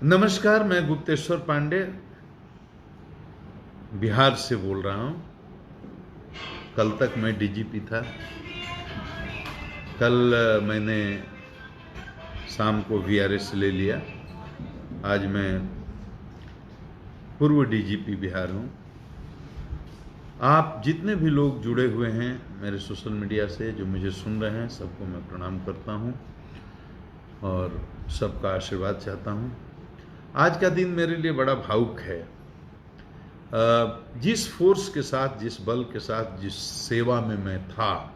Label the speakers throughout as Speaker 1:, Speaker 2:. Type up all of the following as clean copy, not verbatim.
Speaker 1: नमस्कार, मैं गुप्तेश्वर पांडे बिहार से बोल रहा हूं। कल तक मैं डीजीपी था। कल मैंने शाम को वीआरएस ले लिया। आज मैं पूर्व डीजीपी बिहार हूं। आप जितने भी लोग जुड़े हुए हैं मेरे सोशल मीडिया से, जो मुझे सुन रहे हैं, सबको मैं प्रणाम करता हूं और सबका आशीर्वाद चाहता हूं। आज का दिन मेरे लिए बड़ा भावुक है। जिस फोर्स के साथ, जिस बल के साथ, जिस सेवा में मैं था,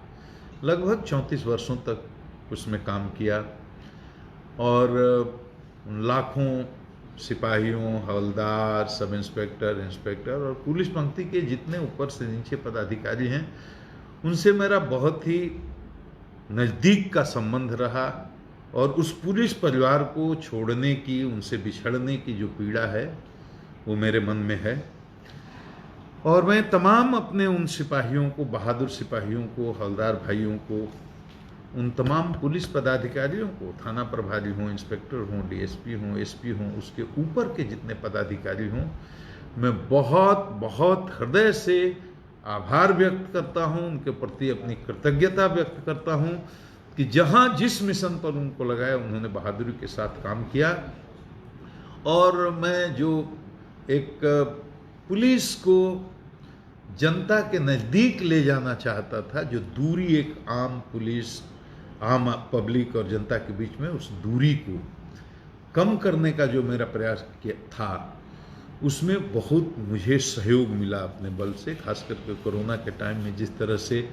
Speaker 1: लगभग 34 वर्षों तक उसमें काम किया और लाखों सिपाहियों, हवलदार, सब इंस्पेक्टर, इंस्पेक्टर और पुलिस पंक्ति के जितने ऊपर से नीचे पदाधिकारी हैं, उनसे मेरा बहुत ही नज़दीक का संबंध रहा और उस पुलिस परिवार को छोड़ने की, उनसे बिछड़ने की जो पीड़ा है वो मेरे मन में है। और मैं तमाम अपने उन सिपाहियों को, बहादुर सिपाहियों को, हवलदार भाइयों को, उन तमाम पुलिस पदाधिकारियों को, थाना प्रभारी हों, इंस्पेक्टर हों, डीएसपी हों, एसपी हों, उसके ऊपर के जितने पदाधिकारी हों, मैं बहुत बहुत हृदय से आभार व्यक्त करता हूं, उनके प्रति अपनी कृतज्ञता व्यक्त करता हूं कि जहां जिस मिशन पर उनको लगाया, उन्होंने बहादुरी के साथ काम किया। और मैं जो एक पुलिस को जनता के नज़दीक ले जाना चाहता था, जो दूरी एक आम पुलिस, आम पब्लिक और जनता के बीच में, उस दूरी को कम करने का जो मेरा प्रयास किया था, उसमें बहुत मुझे सहयोग मिला अपने बल से। खास करके कोरोना के टाइम में जिस तरह से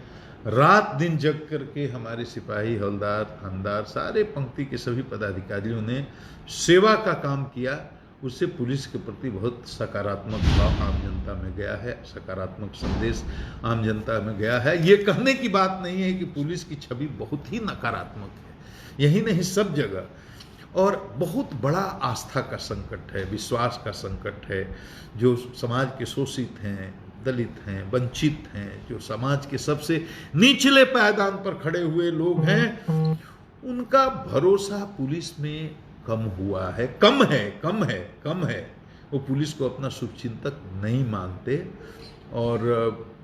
Speaker 1: रात दिन जग करके हमारे सिपाही, हवलदार, थानेदार, सारे पंक्ति के सभी पदाधिकारियों ने सेवा का काम किया, उससे पुलिस के प्रति बहुत सकारात्मक भाव आम जनता में गया है, सकारात्मक संदेश आम जनता में गया है। ये कहने की बात नहीं है कि पुलिस की छवि बहुत ही नकारात्मक है, यही नहीं सब जगह। और बहुत बड़ा आस्था का संकट है, विश्वास का संकट है। जो समाज के शोषित हैं, दलित हैं, वंचित हैं, जो समाज के सबसे निचले पायदान पर खड़े हुए लोग हैं, उनका भरोसा पुलिस में कम हुआ है, कम है। वो पुलिस को अपना शुभचिंतक नहीं मानते और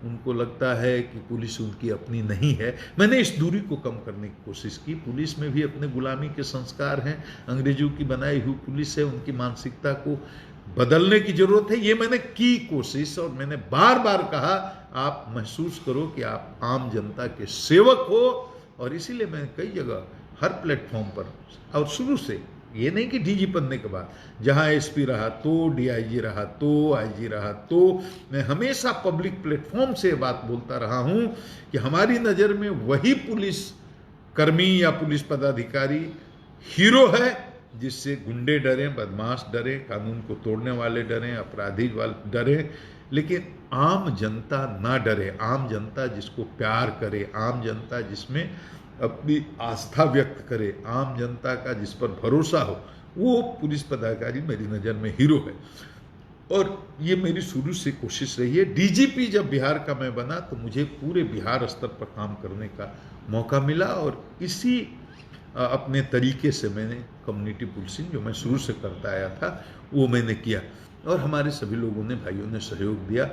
Speaker 1: उनको लगता है कि पुलिस उनकी अपनी नहीं है। मैंने इस दूरी को कम करने की कोशिश की। पुलिस में भी अपने गुलामी के संस्कार हैं, अंग्रेजों की बनाई हुई पुलिस है, उनकी मानसिकता को बदलने की जरूरत है। ये मैंने की कोशिश और मैंने बार बार कहा, आप महसूस करो कि आप आम जनता के सेवक हो। और इसीलिए मैं कई जगह, हर प्लेटफॉर्म पर, और शुरू से, ये नहीं कि डीजी बनने के बाद, जहां एसपी रहा तो, डीआईजी रहा तो, आईजी रहा तो, मैं हमेशा पब्लिक प्लेटफॉर्म से बात बोलता रहा हूं कि हमारी नज़र में वही पुलिस कर्मी या पुलिस पदाधिकारी हीरो है जिससे गुंडे डरें, बदमाश डरें, कानून को तोड़ने वाले डरें, अपराधी वाले डरें, लेकिन आम जनता ना डरे। आम जनता जिसको प्यार करे, आम जनता जिसमें अपनी आस्था व्यक्त करे, आम जनता का जिस पर भरोसा हो, वो पुलिस पदाधिकारी मेरी नज़र में हीरो है। और ये मेरी शुरू से कोशिश रही है। डीजीपी जब बिहार का मैं बना तो मुझे पूरे बिहार स्तर पर काम करने का मौका मिला और इसी अपने तरीके से मैंने कम्युनिटी पुलिसिंग, जो मैं शुरू से करता आया था, वो मैंने किया और हमारे सभी लोगों ने, भाइयों ने सहयोग दिया।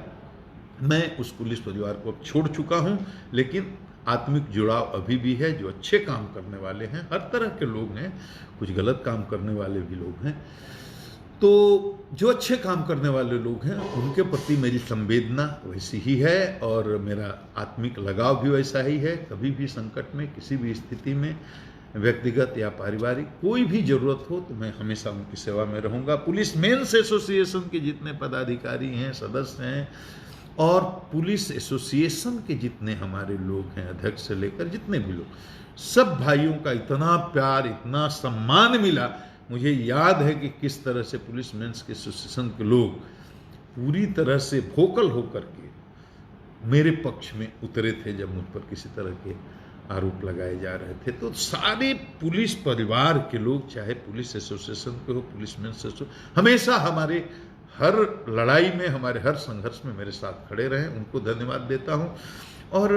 Speaker 1: मैं उस पुलिस परिवार को अब छोड़ चुका हूँ, लेकिन आत्मिक जुड़ाव अभी भी है। जो अच्छे काम करने वाले हैं, हर तरह के लोग हैं, कुछ गलत काम करने वाले भी लोग हैं, तो जो अच्छे काम करने वाले लोग हैं उनके प्रति मेरी संवेदना वैसी ही है और मेरा आत्मिक लगाव भी वैसा ही है। कभी भी संकट में, किसी भी स्थिति में, व्यक्तिगत या पारिवारिक, कोई भी जरूरत हो तो मैं हमेशा उनकी सेवा में रहूँगा। पुलिस मेंस एसोसिएशन के जितने पदाधिकारी हैं, सदस्य हैं, और पुलिस एसोसिएशन के जितने हमारे लोग हैं, अध्यक्ष से लेकर जितने भी लोग, सब भाइयों का इतना प्यार, इतना सम्मान मिला। मुझे याद है कि किस तरह से पुलिस मेंस के एसोसिएशन के लोग पूरी तरह से वोकल होकर के मेरे पक्ष में उतरे थे जब मुझ पर किसी तरह के आरोप लगाए जा रहे थे। तो सारे पुलिस परिवार के लोग, चाहे पुलिस एसोसिएशन के हो, पुलिस मेंस एसोसिएशन, हमेशा हमारे हर लड़ाई में, हमारे हर संघर्ष में मेरे साथ खड़े रहे। उनको धन्यवाद देता हूं। और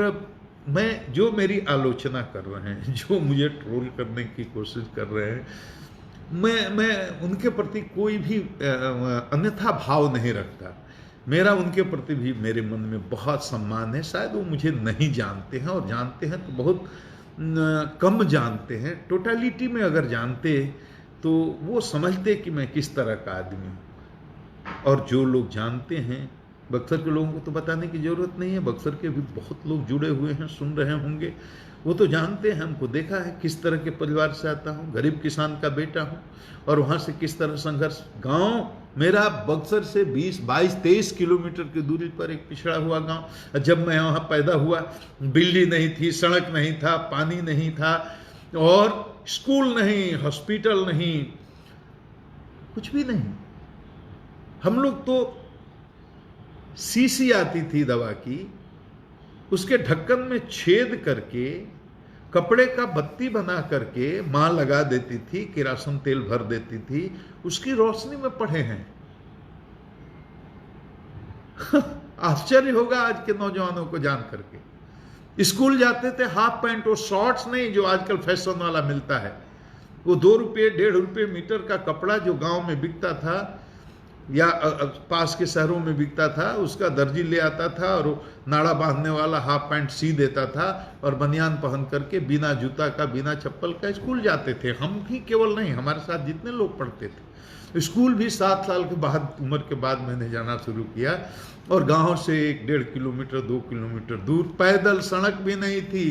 Speaker 1: जो मेरी आलोचना कर रहे हैं, जो मुझे ट्रोल करने की कोशिश कर रहे हैं, मैं उनके प्रति कोई भी अन्यथा भाव नहीं रखता। मेरा उनके प्रति भी मेरे मन में बहुत सम्मान है। शायद वो मुझे नहीं जानते हैं, और जानते हैं तो बहुत कम जानते हैं। टोटलिटी में अगर जानते तो वो समझते कि मैं किस तरह का आदमी हूँ। और जो लोग जानते हैं, बक्सर के लोगों को तो बताने की ज़रूरत नहीं है, बक्सर के भी बहुत लोग जुड़े हुए हैं, सुन रहे होंगे, वो तो जानते हैं, हमको देखा है किस तरह के परिवार से आता हूँ, गरीब किसान का बेटा हूँ, और वहाँ से किस तरह संघर्ष। गांव मेरा बक्सर से 20-22-23 किलोमीटर की दूरी पर एक पिछड़ा हुआ गांव। जब मैं वहाँ पैदा हुआ, बिजली नहीं थी, सड़क नहीं था, पानी नहीं था, और स्कूल नहीं, हॉस्पिटल नहीं, कुछ भी नहीं। हम लोग तो शीशी आती थी दवा की, उसके ढक्कन में छेद करके कपड़े का बत्ती बना करके मां लगा देती थी, किरासन तेल भर देती थी, उसकी रोशनी में पढ़े हैं। आश्चर्य होगा आज के नौजवानों को जान करके। स्कूल जाते थे हाफ पैंट और शॉर्ट्स नहीं जो आजकल फैशन वाला मिलता है, वो 2 रुपये 1.5 रुपये मीटर का कपड़ा जो गांव में बिकता था या पास के शहरों में बिकता था, उसका दर्जी ले आता था और नाड़ा बांधने वाला हाफ पैंट सी देता था, और बनियान पहन करके बिना जूता का बिना चप्पल का स्कूल जाते थे। हम ही केवल नहीं, हमारे साथ जितने लोग पढ़ते थे। स्कूल भी 7 साल के बाद, उम्र के बाद मैंने जाना शुरू किया, और गांव से 1-1.5 किलोमीटर 2 किलोमीटर दूर, पैदल, सड़क भी नहीं थी,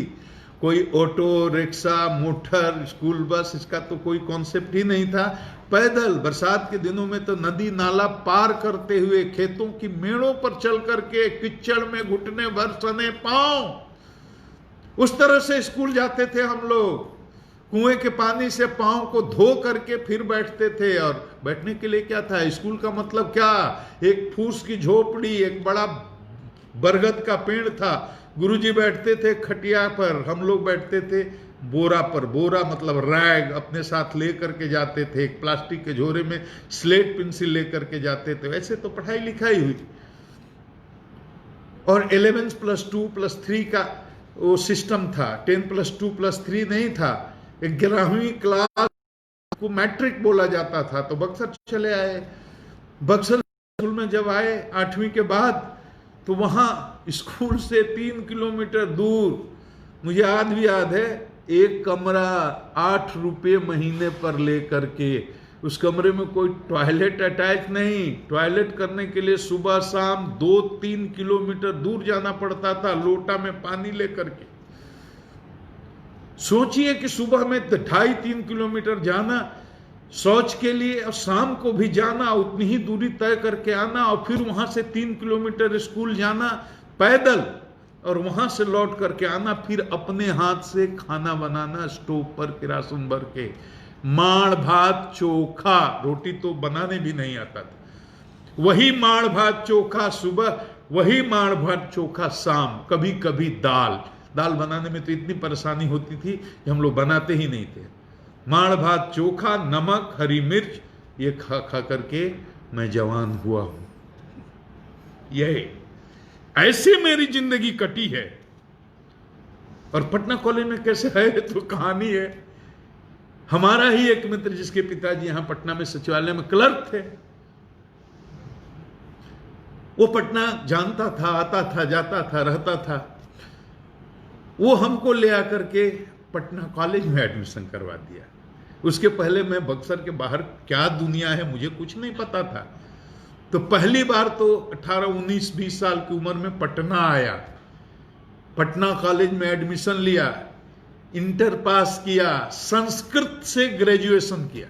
Speaker 1: कोई auto rickshaw motor school bus, इसका तो कोई कॉन्सेप्ट ही नहीं था। पैदल बरसात के दिनों में तो नदी नाला पार करते हुए, खेतों की मेड़ों पर चल करके, किच्चड़ में घुटने भर सने पांव, उस तरह से स्कूल जाते थे हम लोग। कुएं के पानी से पांव को धो करके फिर बैठते थे। और बैठने के लिए क्या था, स्कूल का मतलब क्या, एक फूस की झोपड़ी, एक बड़ा बरगद का पेड़ था, गुरुजी बैठते थे खटिया पर, हम लोग बैठते थे बोरा पर। बोरा मतलब रैग अपने साथ ले करके जाते थे, एक प्लास्टिक के झोरे में स्लेट पेंसिल ले करके जाते थे। वैसे तो पढ़ाई लिखाई हुई, और 11+2+3 का वो सिस्टम था, 10+2+3 नहीं था। 11वीं क्लास को मैट्रिक बोला जाता था। तो बक्सर चले आए। बक्सर स्कूल में जब आए 8वीं के बाद, तो वहां स्कूल से 3 किलोमीटर दूर, मुझे आज भी याद है, एक कमरा 8 रुपये महीने पर ले करके, उस कमरे में कोई टॉयलेट अटैच नहीं। टॉयलेट करने के लिए सुबह शाम 2-3 किलोमीटर दूर जाना पड़ता था, लोटा में पानी लेकर के। सोचिए कि सुबह में 2.5-3 किलोमीटर जाना शौच के लिए, और शाम को भी जाना, उतनी ही दूरी तय करके आना, और फिर वहां से 3 किलोमीटर स्कूल जाना पैदल, और वहां से लौट करके आना, फिर अपने हाथ से खाना बनाना स्टोव पर किरासन भर के। माड़ भात चोखा, रोटी तो बनाने भी नहीं आता था, वही माड़ भात चोखा सुबह, वही माड़ भात चोखा शाम, कभी कभी दाल। दाल बनाने में तो इतनी परेशानी होती थी कि हम लोग बनाते ही नहीं थे। माड़ भात चोखा, नमक, हरी मिर्च, ये खा खा करके मैं जवान हुआ हूं। यही ऐसे मेरी जिंदगी कटी है। और पटना कॉलेज में कैसे है तो कहानी है। हमारा ही एक मित्र, जिसके पिताजी यहां पटना में सचिवालय में क्लर्क थे, वो पटना जानता था, आता था, जाता था, रहता था। वो हमको ले आकर के पटना कॉलेज में एडमिशन करवा दिया। उसके पहले मैं बक्सर के बाहर क्या दुनिया है मुझे कुछ नहीं पता था। तो पहली बार तो 18, 19, 20 साल की उम्र में पटना आया, पटना कॉलेज में एडमिशन लिया, इंटर पास किया, संस्कृत से ग्रेजुएशन किया।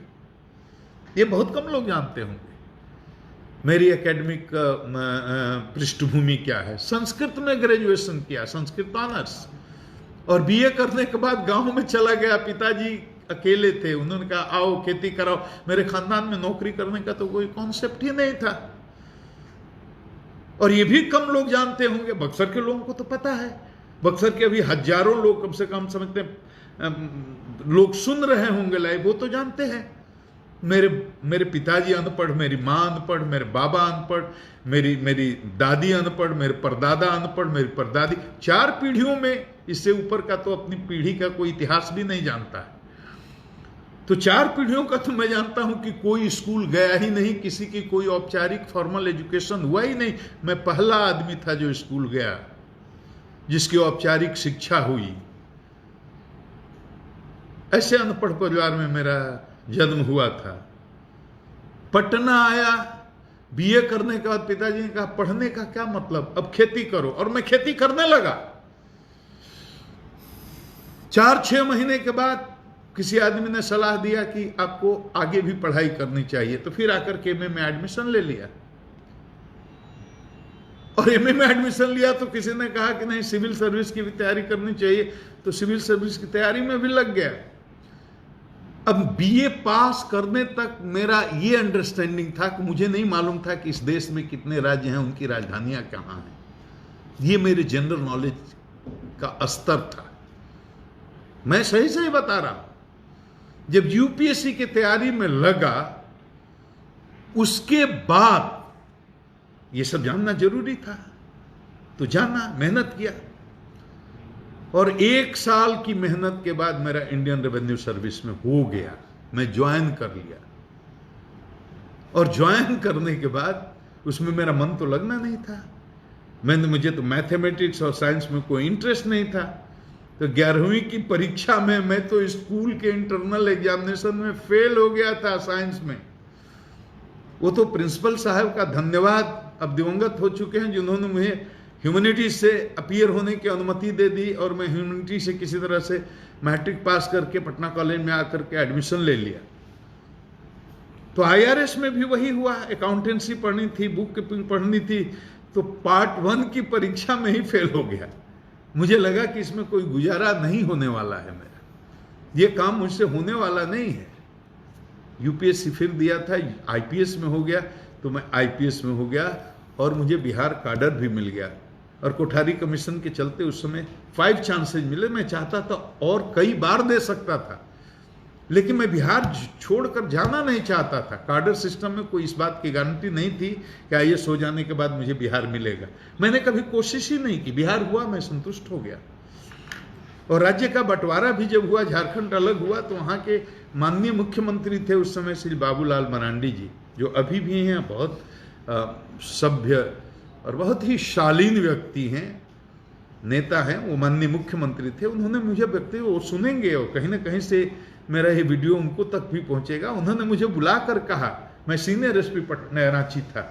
Speaker 1: ये बहुत कम लोग जानते होंगे मेरी एकेडमिक पृष्ठभूमि क्या है। संस्कृत में ग्रेजुएशन किया, संस्कृत ऑनर्स, और बीए करने के बाद गांव में चला गया। पिताजी अकेले थे, उन्होंने कहा आओ खेती कराओ। मेरे खानदान में नौकरी करने का तो कोई कॉन्सेप्ट ही नहीं था, और ये भी कम लोग जानते होंगे। बक्सर के लोगों को तो पता है, बक्सर के अभी हजारों लोग कम से कम समझते लोग सुन रहे होंगे लाइव, वो तो जानते हैं। मेरे पिताजी अनपढ़, मेरी माँ अनपढ़, मेरे बाबा अनपढ़, मेरी दादी अनपढ़, मेरे परदादा अनपढ़, मेरी परदादी, 4 पीढ़ियों में, इससे ऊपर का तो अपनी पीढ़ी का कोई इतिहास भी नहीं जानता है। तो 4 पीढ़ियों का तो मैं जानता हूं कि कोई स्कूल गया ही नहीं, किसी की कोई औपचारिक फॉर्मल एजुकेशन हुआ ही नहीं। मैं पहला आदमी था जो स्कूल गया, जिसकी औपचारिक शिक्षा हुई। ऐसे अनपढ़ परिवार में मेरा जन्म हुआ था। पटना आया, बीए करने के बाद पिताजी ने कहा पढ़ने का क्या मतलब, अब खेती करो, और मैं खेती करने लगा। 4-6 महीने के बाद किसी आदमी ने सलाह दिया कि आपको आगे भी पढ़ाई करनी चाहिए, तो फिर आकर के एमए में एडमिशन ले लिया। और एमए में एडमिशन लिया तो किसी ने कहा कि नहीं सिविल सर्विस की भी तैयारी करनी चाहिए, तो सिविल सर्विस की तैयारी में भी लग गया। अब बीए पास करने तक मेरा ये अंडरस्टैंडिंग था कि मुझे नहीं मालूम था कि इस देश में कितने राज्य हैं, उनकी राजधानियां कहां हैं। ये मेरे जनरल नॉलेज का स्तर था। मैं सही सही बता रहा हूं। जब यूपीएससी की तैयारी में लगा, उसके बाद ये सब जानना जरूरी था, तो जाना, मेहनत किया। और 1 साल की मेहनत के बाद मेरा इंडियन रेवेन्यू सर्विस में हो गया, मैं ज्वाइन कर लिया। और ज्वाइन करने के बाद उसमें मेरा मन तो लगना नहीं था। मुझे तो मैथमेटिक्स और साइंस में कोई इंटरेस्ट नहीं था। तो 11वीं की परीक्षा में मैं तो स्कूल के इंटरनल एग्जामिनेशन में फेल हो गया था साइंस में। वो तो प्रिंसिपल साहब का धन्यवाद, अब दिवंगत हो चुके हैं, जिन्होंने मुझे ह्यूमैनिटीज से अपीयर होने की अनुमति दे दी, और मैं ह्यूमैनिटीज से किसी तरह से मैट्रिक पास करके पटना कॉलेज में आकर के एडमिशन ले लिया। तो आईआरएस में भी वही हुआ, अकाउंटेंसी पढ़नी थी, बुक कीपिंग पढ़नी थी, तो पार्ट 1 की परीक्षा में ही फेल हो गया। मुझे लगा कि इसमें कोई गुजारा नहीं होने वाला है, मेरा ये काम मुझसे होने वाला नहीं है। यूपीएससी फिर दिया था, आईपीएस में हो गया, तो मैं आईपीएस में हो गया, और मुझे बिहार काडर भी मिल गया। और कोठारी कमीशन के चलते उस समय 5 चांसेज मिले। मैं चाहता था और कई बार दे सकता था, लेकिन मैं बिहार छोड़कर जाना नहीं चाहता था। काडर सिस्टम में कोई इस बात की गारंटी नहीं थी कि आईएएस हो जाने के बाद मुझे बिहार मिलेगा। मैंने कभी कोशिश ही नहीं की, बिहार हुआ, मैं संतुष्ट हो गया। और राज्य का बंटवारा भी जब हुआ, झारखंड अलग हुआ, तो वहाँ के माननीय मुख्यमंत्री थे उस समय श्री बाबूलाल मरांडी जी, जो अभी भी हैं, बहुत सभ्य और बहुत ही शालीन व्यक्ति हैं, नेता हैं, वो माननीय मुख्यमंत्री थे। उन्होंने मुझे व्यक्ति, वो सुनेंगे और कहीं ना कहीं से मेरा ये वीडियो उनको तक भी पहुंचेगा, उन्होंने मुझे बुलाकर कहा, मैं सीनियर एसपी रांची था,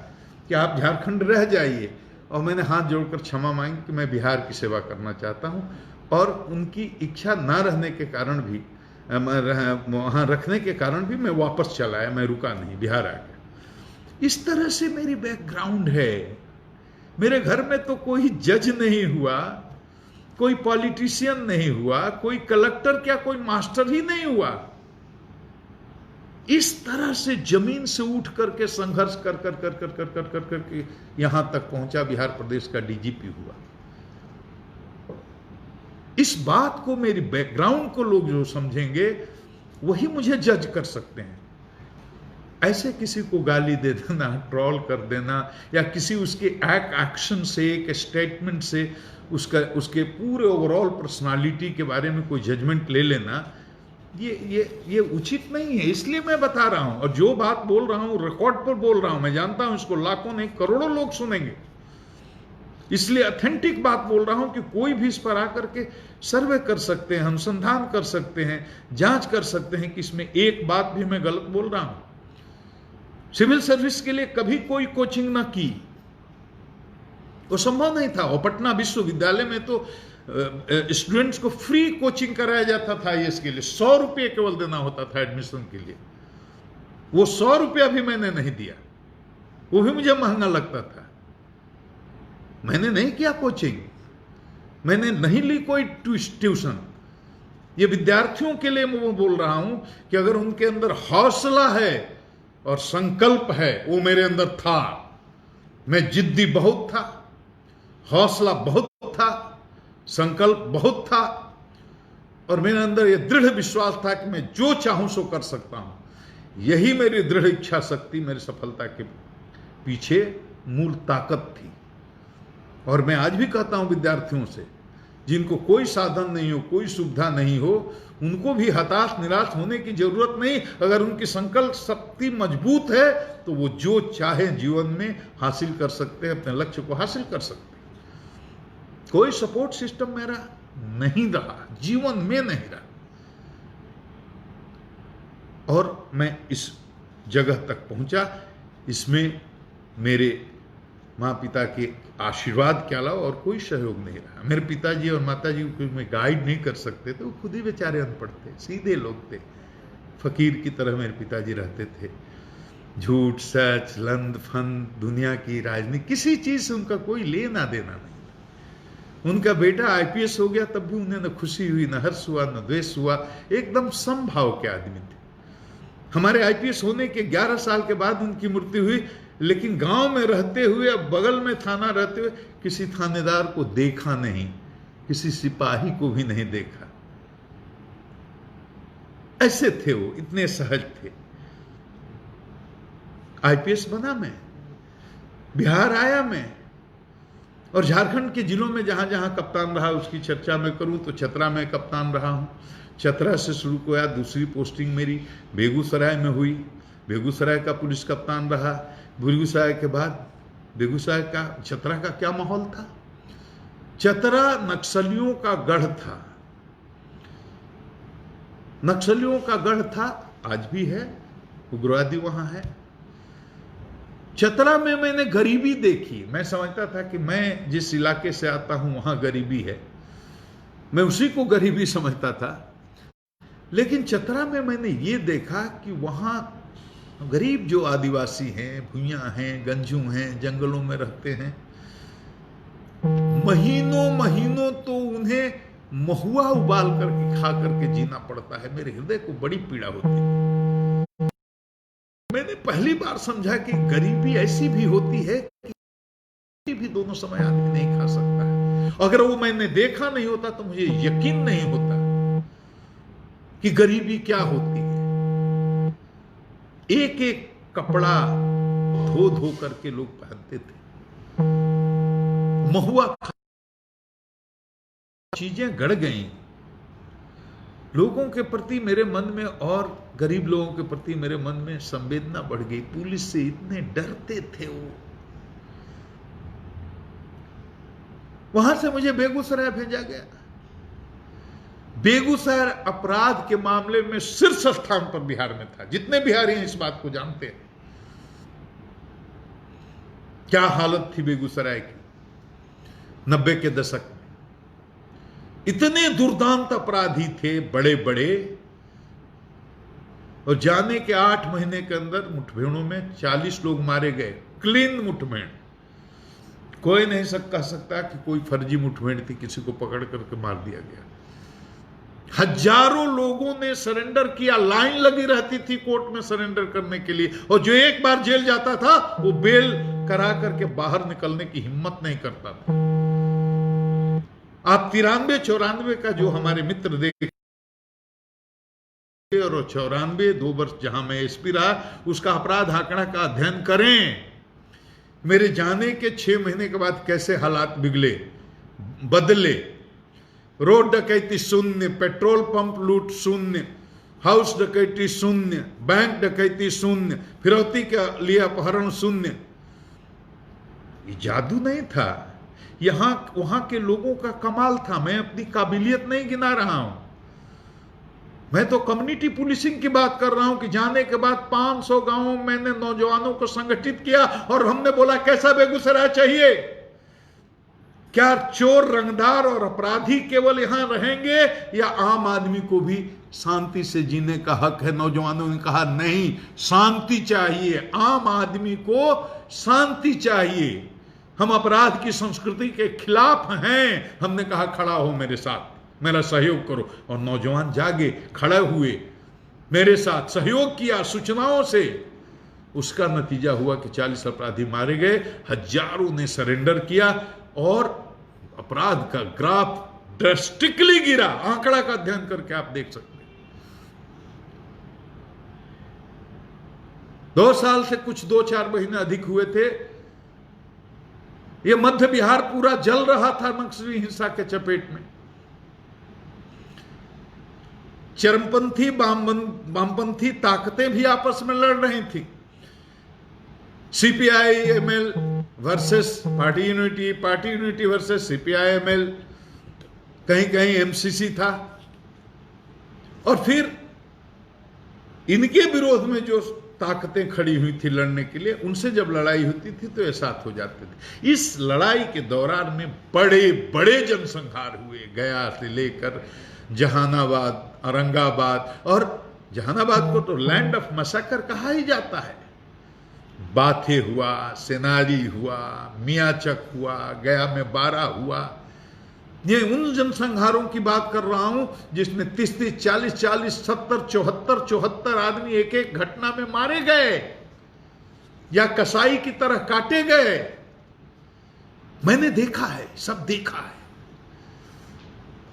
Speaker 1: कि आप झारखंड रह जाइए। और मैंने हाथ जोड़कर क्षमा मांगी कि मैं बिहार की सेवा करना चाहता हूं। और उनकी इच्छा ना रहने के कारण भी, वहाँ रखने के कारण भी मैं वापस चला आया, मैं रुका नहीं, बिहार आ गया। इस तरह से मेरी बैकग्राउंड है। मेरे घर में तो कोई जज नहीं हुआ, कोई पॉलिटिशियन नहीं हुआ, कोई कलेक्टर क्या, कोई मास्टर ही नहीं हुआ। इस तरह से जमीन से उठ करके संघर्ष कर कर कर कर कर कर कर कर के यहां तक पहुंचा, बिहार प्रदेश का डीजीपी हुआ। इस बात को, मेरी बैकग्राउंड को लोग जो समझेंगे वही मुझे जज कर सकते हैं। ऐसे किसी को गाली दे देना, ट्रोल कर देना, या किसी उसके एक्शन से, एक स्टेटमेंट से उसके पूरे ओवरऑल पर्सनालिटी के बारे में कोई जजमेंट ले लेना, ये उचित नहीं है। इसलिए मैं बता रहा हूं, और जो बात बोल रहा हूं रिकॉर्ड पर बोल रहा हूं। मैं जानता हूं इसको लाखों नहीं करोड़ों लोग सुनेंगे, इसलिए ऑथेंटिक बात बोल रहा हूं कि कोई भी इस पर आकर के सर्वे कर सकते हैं, अनुसंधान कर सकते हैं, जांच कर सकते हैं कि इसमें एक बात भी मैं गलत बोल रहा हूं। सिविल सर्विस के लिए कभी कोई कोचिंग ना की, वो संभव नहीं था। और पटना विश्वविद्यालय में तो स्टूडेंट्स को फ्री कोचिंग कराया जाता था आईएएस के लिए, 100 रुपये केवल देना होता था एडमिशन के लिए। वो 100 रुपया भी मैंने नहीं दिया, वो भी मुझे महंगा लगता था। मैंने नहीं किया कोचिंग, मैंने नहीं ली कोई ट्यूशन। ये विद्यार्थियों के लिए मैं बोल रहा हूं कि अगर उनके अंदर हौसला है और संकल्प है, वो मेरे अंदर था। मैं जिद्दी बहुत था, हौसला बहुत था, संकल्प बहुत था, और मेरे अंदर यह दृढ़ विश्वास था कि मैं जो चाहूं सो कर सकता हूं। यही मेरी दृढ़ इच्छा शक्ति मेरी सफलता के पीछे मूल ताकत थी। और मैं आज भी कहता हूं विद्यार्थियों से, जिनको कोई साधन नहीं हो, कोई सुविधा नहीं हो, उनको भी हताश निराश होने की जरूरत नहीं। अगर उनकी संकल्प शक्ति मजबूत है तो वो जो चाहे जीवन में हासिल कर सकते हैं, अपने लक्ष्य को हासिल कर सकते हैं। कोई सपोर्ट सिस्टम मेरा नहीं रहा, जीवन में नहीं रहा, और मैं इस जगह तक पहुंचा। इसमें मेरे माँ पिता के आशीर्वाद के अलावा और कोई सहयोग नहीं रहा। मेरे पिताजी और माताजी को मैं गाइड नहीं कर सकते थे, वो खुद ही बेचारे अनपढ़ थे, सीधे लोग थे, फकीर की तरह मेरे पिताजी रहते थे। झूठ सच लंद फंद दुनिया की राजनीति किसी चीज से उनका कोई लेना देना नहीं। उनका बेटा आईपीएस हो गया तब भी उन्हें न खुशी हुई, न हर्ष हुआ, न द्वेष हुआ, एकदम समभाव के आदमी थे। हमारे आईपीएस होने के 11 साल के बाद उनकी मृत्यु हुई, लेकिन गांव में रहते हुए, अब बगल में थाना रहते हुए, किसी थानेदार को देखा नहीं, किसी सिपाही को भी नहीं देखा। ऐसे थे वो, इतने सहज थे। आईपीएस बना मैं, बिहार आया मैं, और झारखंड के जिलों में जहां जहां कप्तान रहा उसकी चर्चा मैं करूं तो छतरा में कप्तान रहा हूं। छतरा से शुरू किया, दूसरी पोस्टिंग मेरी बेगूसराय में हुई, बेगूसराय का पुलिस कप्तान रहा। बेगूसराय के बाद बेगूसराय का छतरा का क्या माहौल था? छतरा नक्सलियों का गढ़ था, नक्सलियों का गढ़ था, आज भी है, उग्रवादी वहां है। छतरा में मैंने गरीबी देखी। मैं समझता था कि मैं जिस इलाके से आता हूं वहां गरीबी है, मैं उसी को गरीबी समझता था। लेकिन छतरा में मैंने ये देखा कि वहां गरीब जो आदिवासी हैं, भुइयां हैं, गंजू हैं, जंगलों में रहते हैं, महीनों महीनों तो उन्हें महुआ उबाल करके खा करके जीना पड़ता है। मेरे हृदय को बड़ी पीड़ा होती है। मैंने पहली बार समझा कि गरीबी ऐसी भी होती है कि भी दोनों समय आदमी नहीं खा सकता है। अगर वो मैंने देखा नहीं होता तो मुझे यकीन नहीं होता कि गरीबी क्या होती है। एक एक कपड़ा धो धो करके लोग पहनते थे, महुआ चीजें गड़ गई लोगों के प्रति मेरे मन में, और गरीब लोगों के प्रति मेरे मन में संवेदना बढ़ गई। पुलिस से इतने डरते थे वो। वहां से मुझे बेगूसराय भेजा गया। बेगूसराय अपराध के मामले में शीर्ष स्थान पर बिहार में था। जितने बिहारी हैं इस बात को जानते हैं क्या हालत थी बेगूसराय की 90 के दशक में। इतने दुर्दांत अपराधी थे, बड़े बड़े, और जाने के 8 महीने के अंदर मुठभेड़ों में 40 लोग मारे गए। क्लीन मुठभेड़, कोई नहीं कह सकता कि कोई फर्जी मुठभेड़ थी, किसी को पकड़ करके मार दिया गया। हजारों लोगों ने सरेंडर किया, लाइन लगी रहती थी कोर्ट में सरेंडर करने के लिए, और जो एक बार जेल जाता था वो बेल करा करके बाहर निकलने की हिम्मत नहीं करता था। आप 93-94 का जो हमारे मित्र देखे, और 94 2 वर्ष जहां मैं एसपी रहा, उसका अपराध आंकड़ा का अध्ययन करें। मेरे जाने के 6 महीने के बाद कैसे हालात बिगड़े, बदले। रोड डकैती शून्य, पेट्रोल पंप लूट शून्य, हाउस डकैती शून्य, बैंक डकैती शून्य, फिरौती के लिए अपहरण शून्य। ये जादू नहीं था, यहां वहां के लोगों का कमाल था। मैं अपनी काबिलियत नहीं गिना रहा हूं, मैं तो कम्युनिटी पुलिसिंग की बात कर रहा हूं कि जाने के बाद 500 गांवों में मैंने नौजवानों को संगठित किया, और हमने बोला कैसा बेगूसराय चाहिए? क्या चोर, रंगदार और अपराधी केवल यहां रहेंगे, या आम आदमी को भी शांति से जीने का हक है? नौजवानों ने कहा नहीं, शांति चाहिए, आम आदमी को शांति चाहिए, हम अपराध की संस्कृति के खिलाफ हैं। हमने कहा खड़ा हो मेरे साथ, मेरा सहयोग करो, और नौजवान जागे, खड़े हुए, मेरे साथ सहयोग किया सूचनाओं से। उसका नतीजा हुआ कि 40 अपराधी मारे गए, हजारों ने सरेंडर किया, और अपराध का ग्राफ ड्रास्टिकली गिरा। आंकड़ा का अध्ययन करके आप देख सकते हैं। 2 साल से कुछ 2-4 महीने अधिक हुए थे, यह मध्य बिहार पूरा जल रहा था नक्सली हिंसा के चपेट में। चरमपंथी वामपंथी ताकतें भी आपस में लड़ रही थी। CPI-ML versus party unity versus CPI-ML, कहीं कहीं एमसीसी था। और फिर इनके विरोध में जो ताकतें खड़ी हुई थी लड़ने के लिए, उनसे जब लड़ाई होती थी तो ये साथ हो जाते थे। इस लड़ाई के दौरान में बड़े बड़े जनसंहार हुए, गया से लेकर जहानाबाद, औरंगाबाद, और जहानाबाद को तो लैंड ऑफ मैसेकर कहा ही जाता है। बाथे हुआ, सेनारी हुआ, मियाचक हुआ, गया में 12 हुआ। ये उन जनसंहारों की बात कर रहा हूं जिसमें 30-30, 40-40, 70, 74 आदमी एक एक घटना में मारे गए या कसाई की तरह काटे गए। मैंने देखा है, सब देखा है,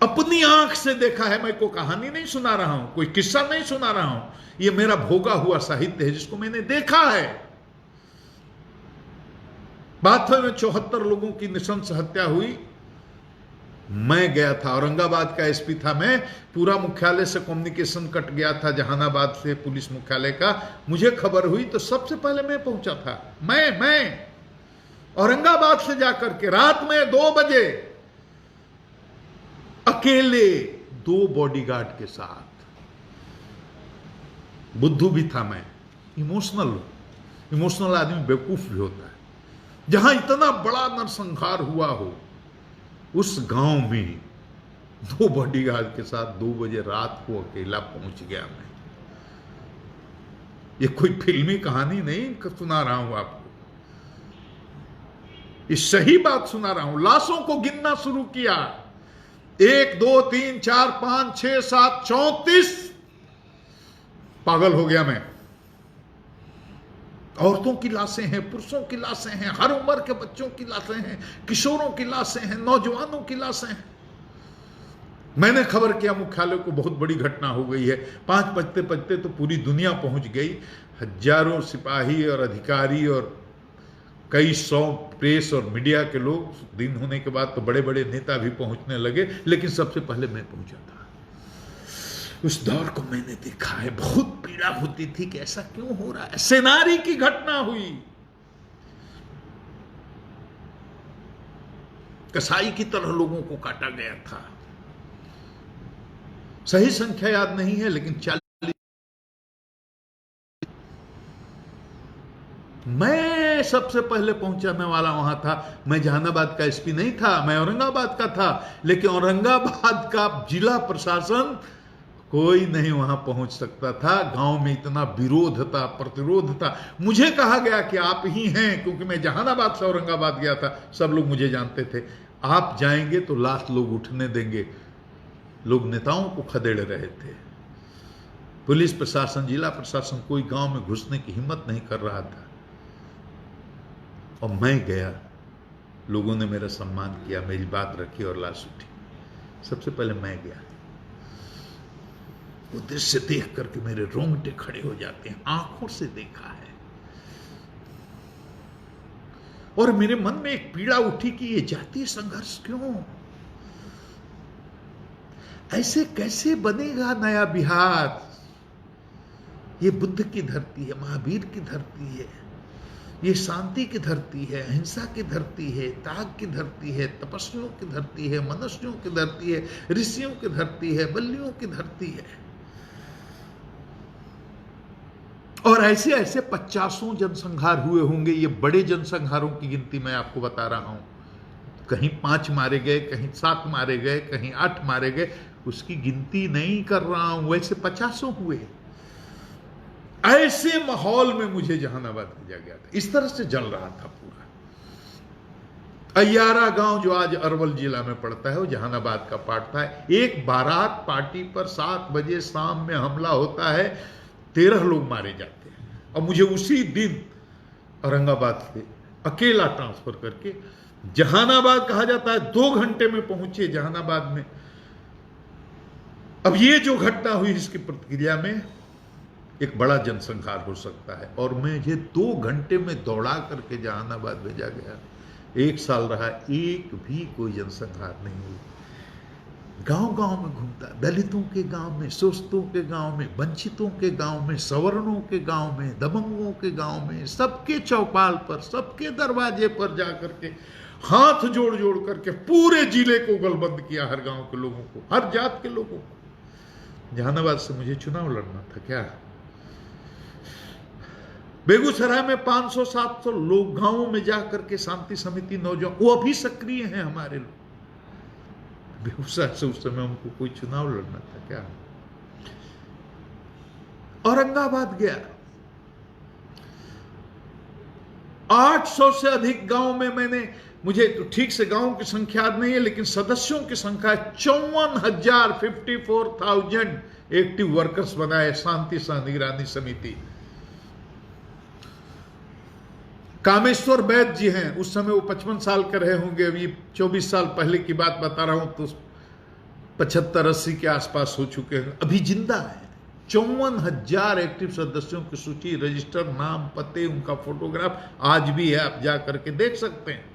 Speaker 1: अपनी आंख से देखा है। मैं कोई कहानी नहीं सुना रहा हूं, कोई किस्सा नहीं सुना रहा हूं, यह मेरा भोगा हुआ साहित्य है जिसको मैंने देखा है। बाथवे में 74 लोगों की नृशंस हत्या हुई। मैं गया था, औरंगाबाद का एसपी था मैं, पूरा मुख्यालय से कम्युनिकेशन कट गया था, जहानाबाद से पुलिस मुख्यालय का। मुझे खबर हुई तो सबसे पहले मैं पहुंचा था। मैं औरंगाबाद से जाकर के रात में 2 बजे अकेले 2 बॉडीगार्ड के साथ। बुद्धू भी था मैं, इमोशनल आदमी बेवकूफ भी होता है। जहां इतना बड़ा नरसंहार हुआ हो, उस गांव में 2 बॉडीगार्ड के साथ 2 बजे रात को अकेला पहुंच गया मैं। ये कोई फिल्मी कहानी नहीं सुना रहा हूं आपको, ये सही बात सुना रहा हूं। लाशों को गिनना शुरू किया, 1 2 3 4 5 6 7 34। पागल हो गया मैं। औरतों की लाशें हैं, पुरुषों की लाशें हैं, हर उम्र के बच्चों की लाशें हैं, किशोरों की लाशें हैं, नौजवानों की लाशें हैं। मैंने खबर किया मुख्यालय को, बहुत बड़ी घटना हो गई है। 5 बजते बजते तो पूरी दुनिया पहुंच गई। हजारों सिपाही और अधिकारी और कई 100 प्रेस और मीडिया के लोग। दिन होने के बाद तो बड़े बड़े नेता भी पहुंचने लगे, लेकिन सबसे पहले मैं पहुंचा था। उस दौर को मैंने देखा है। बहुत पीड़ा होती थी कि ऐसा क्यों हो रहा है। सेनारी की घटना हुई, कसाई की तरह लोगों को काटा गया था। सही संख्या याद नहीं है, लेकिन 40। मैं सबसे पहले पहुंचाने वाला वहां था। मैं जहानाबाद का एसपी नहीं था, मैं औरंगाबाद का था। लेकिन औरंगाबाद का जिला प्रशासन कोई नहीं वहां पहुंच सकता था। गांव में इतना विरोध था, प्रतिरोध था। मुझे कहा गया कि आप ही हैं, क्योंकि मैं जहानाबाद से औरंगाबाद गया था। सब लोग मुझे जानते थे। आप जाएंगे तो लास्ट लोग उठने देंगे। लोग नेताओं को खदेड़ रहे थे। पुलिस प्रशासन, जिला प्रशासन, कोई गांव में घुसने की हिम्मत नहीं कर रहा था। और मैं गया, लोगों ने मेरा सम्मान किया, मेरी बात रखी और लाश उठी। सबसे पहले मैं गया। वो दृश्य देख करके मेरे रोंगटे खड़े हो जाते हैं। आंखों से देखा है। और मेरे मन में एक पीड़ा उठी कि ये जातीय संघर्ष क्यों? ऐसे कैसे बनेगा नया बिहार? ये बुद्ध की धरती है, महावीर की धरती है, ये शांति की धरती है, अहिंसा की धरती है, त्याग की धरती है, तपस्वियों की धरती है, मनुष्यों की धरती है, ऋषियों की धरती है, बलियों की धरती है। और ऐसे ऐसे 50 जनसंहार हुए होंगे। ये बड़े जनसंहारों की गिनती मैं आपको बता रहा हूं। कहीं 5 मारे गए, कहीं 7 मारे गए, कहीं 8 मारे गए, उसकी गिनती नहीं कर रहा हूं। वैसे 50 हुए। ऐसे माहौल में मुझे जहानाबाद भेजा गया था। इस तरह से जल रहा था पूरा। अय्यारा गांव जो आज अरवल जिला में पड़ता है, वो जहानाबाद का पार्ट था। एक बारात पार्टी पर 7 बजे शाम में हमला होता है, 13 लोग मारे जाते हैं। और मुझे उसी दिन औरंगाबाद से अकेला ट्रांसफर करके जहानाबाद, कहा जाता है 2 घंटे में पहुंचे जहानाबाद में। अब ये जो घटना हुई, इसकी प्रतिक्रिया में एक बड़ा जनसंहार हो सकता है। और मुझे 2 घंटे में दौड़ा करके जहानाबाद भेजा गया। 1 साल रहा, एक भी कोई जनसंहार नहीं हुई। गांव गांव में घूमता है, दलितों के गांव में, शोषितों के गांव में, वंचितों के गांव में, सवर्णों के गांव में, दबंगों के गांव में, सबके चौपाल पर, सबके दरवाजे पर जाकर के हाथ जोड़ जोड़ करके पूरे जिले को गलबंद किया, हर गांव के लोगों को, हर जात के लोगों को। जहानाबाद से मुझे चुनाव लड़ना था क्या? बेगूसराय में 500-700 लोग गांवों में जाकर के शांति समिति नौजवान, वो अभी सक्रिय हैं हमारे लोग। बेगूसराय से उस समय उनको कोई चुनाव लड़ना था क्या? औरंगाबाद गया, 800 से अधिक गांव में मैंने, मुझे तो ठीक से गांव की संख्या याद नहीं है, लेकिन सदस्यों की संख्या 54,000 एक्टिव वर्कर्स बनाए शांति सह निगरानी समिति। कामेश्वर वैद्य जी हैं, उस समय वो 55 साल के रहे होंगे, अभी 24 साल पहले की बात बता रहा हूं, तो 75-80 के आसपास हो चुके हैं, अभी जिंदा है। 54,000 एक्टिव सदस्यों की सूची, रजिस्टर, नाम, पते, उनका फोटोग्राफ आज भी है, आप जा करके देख सकते हैं।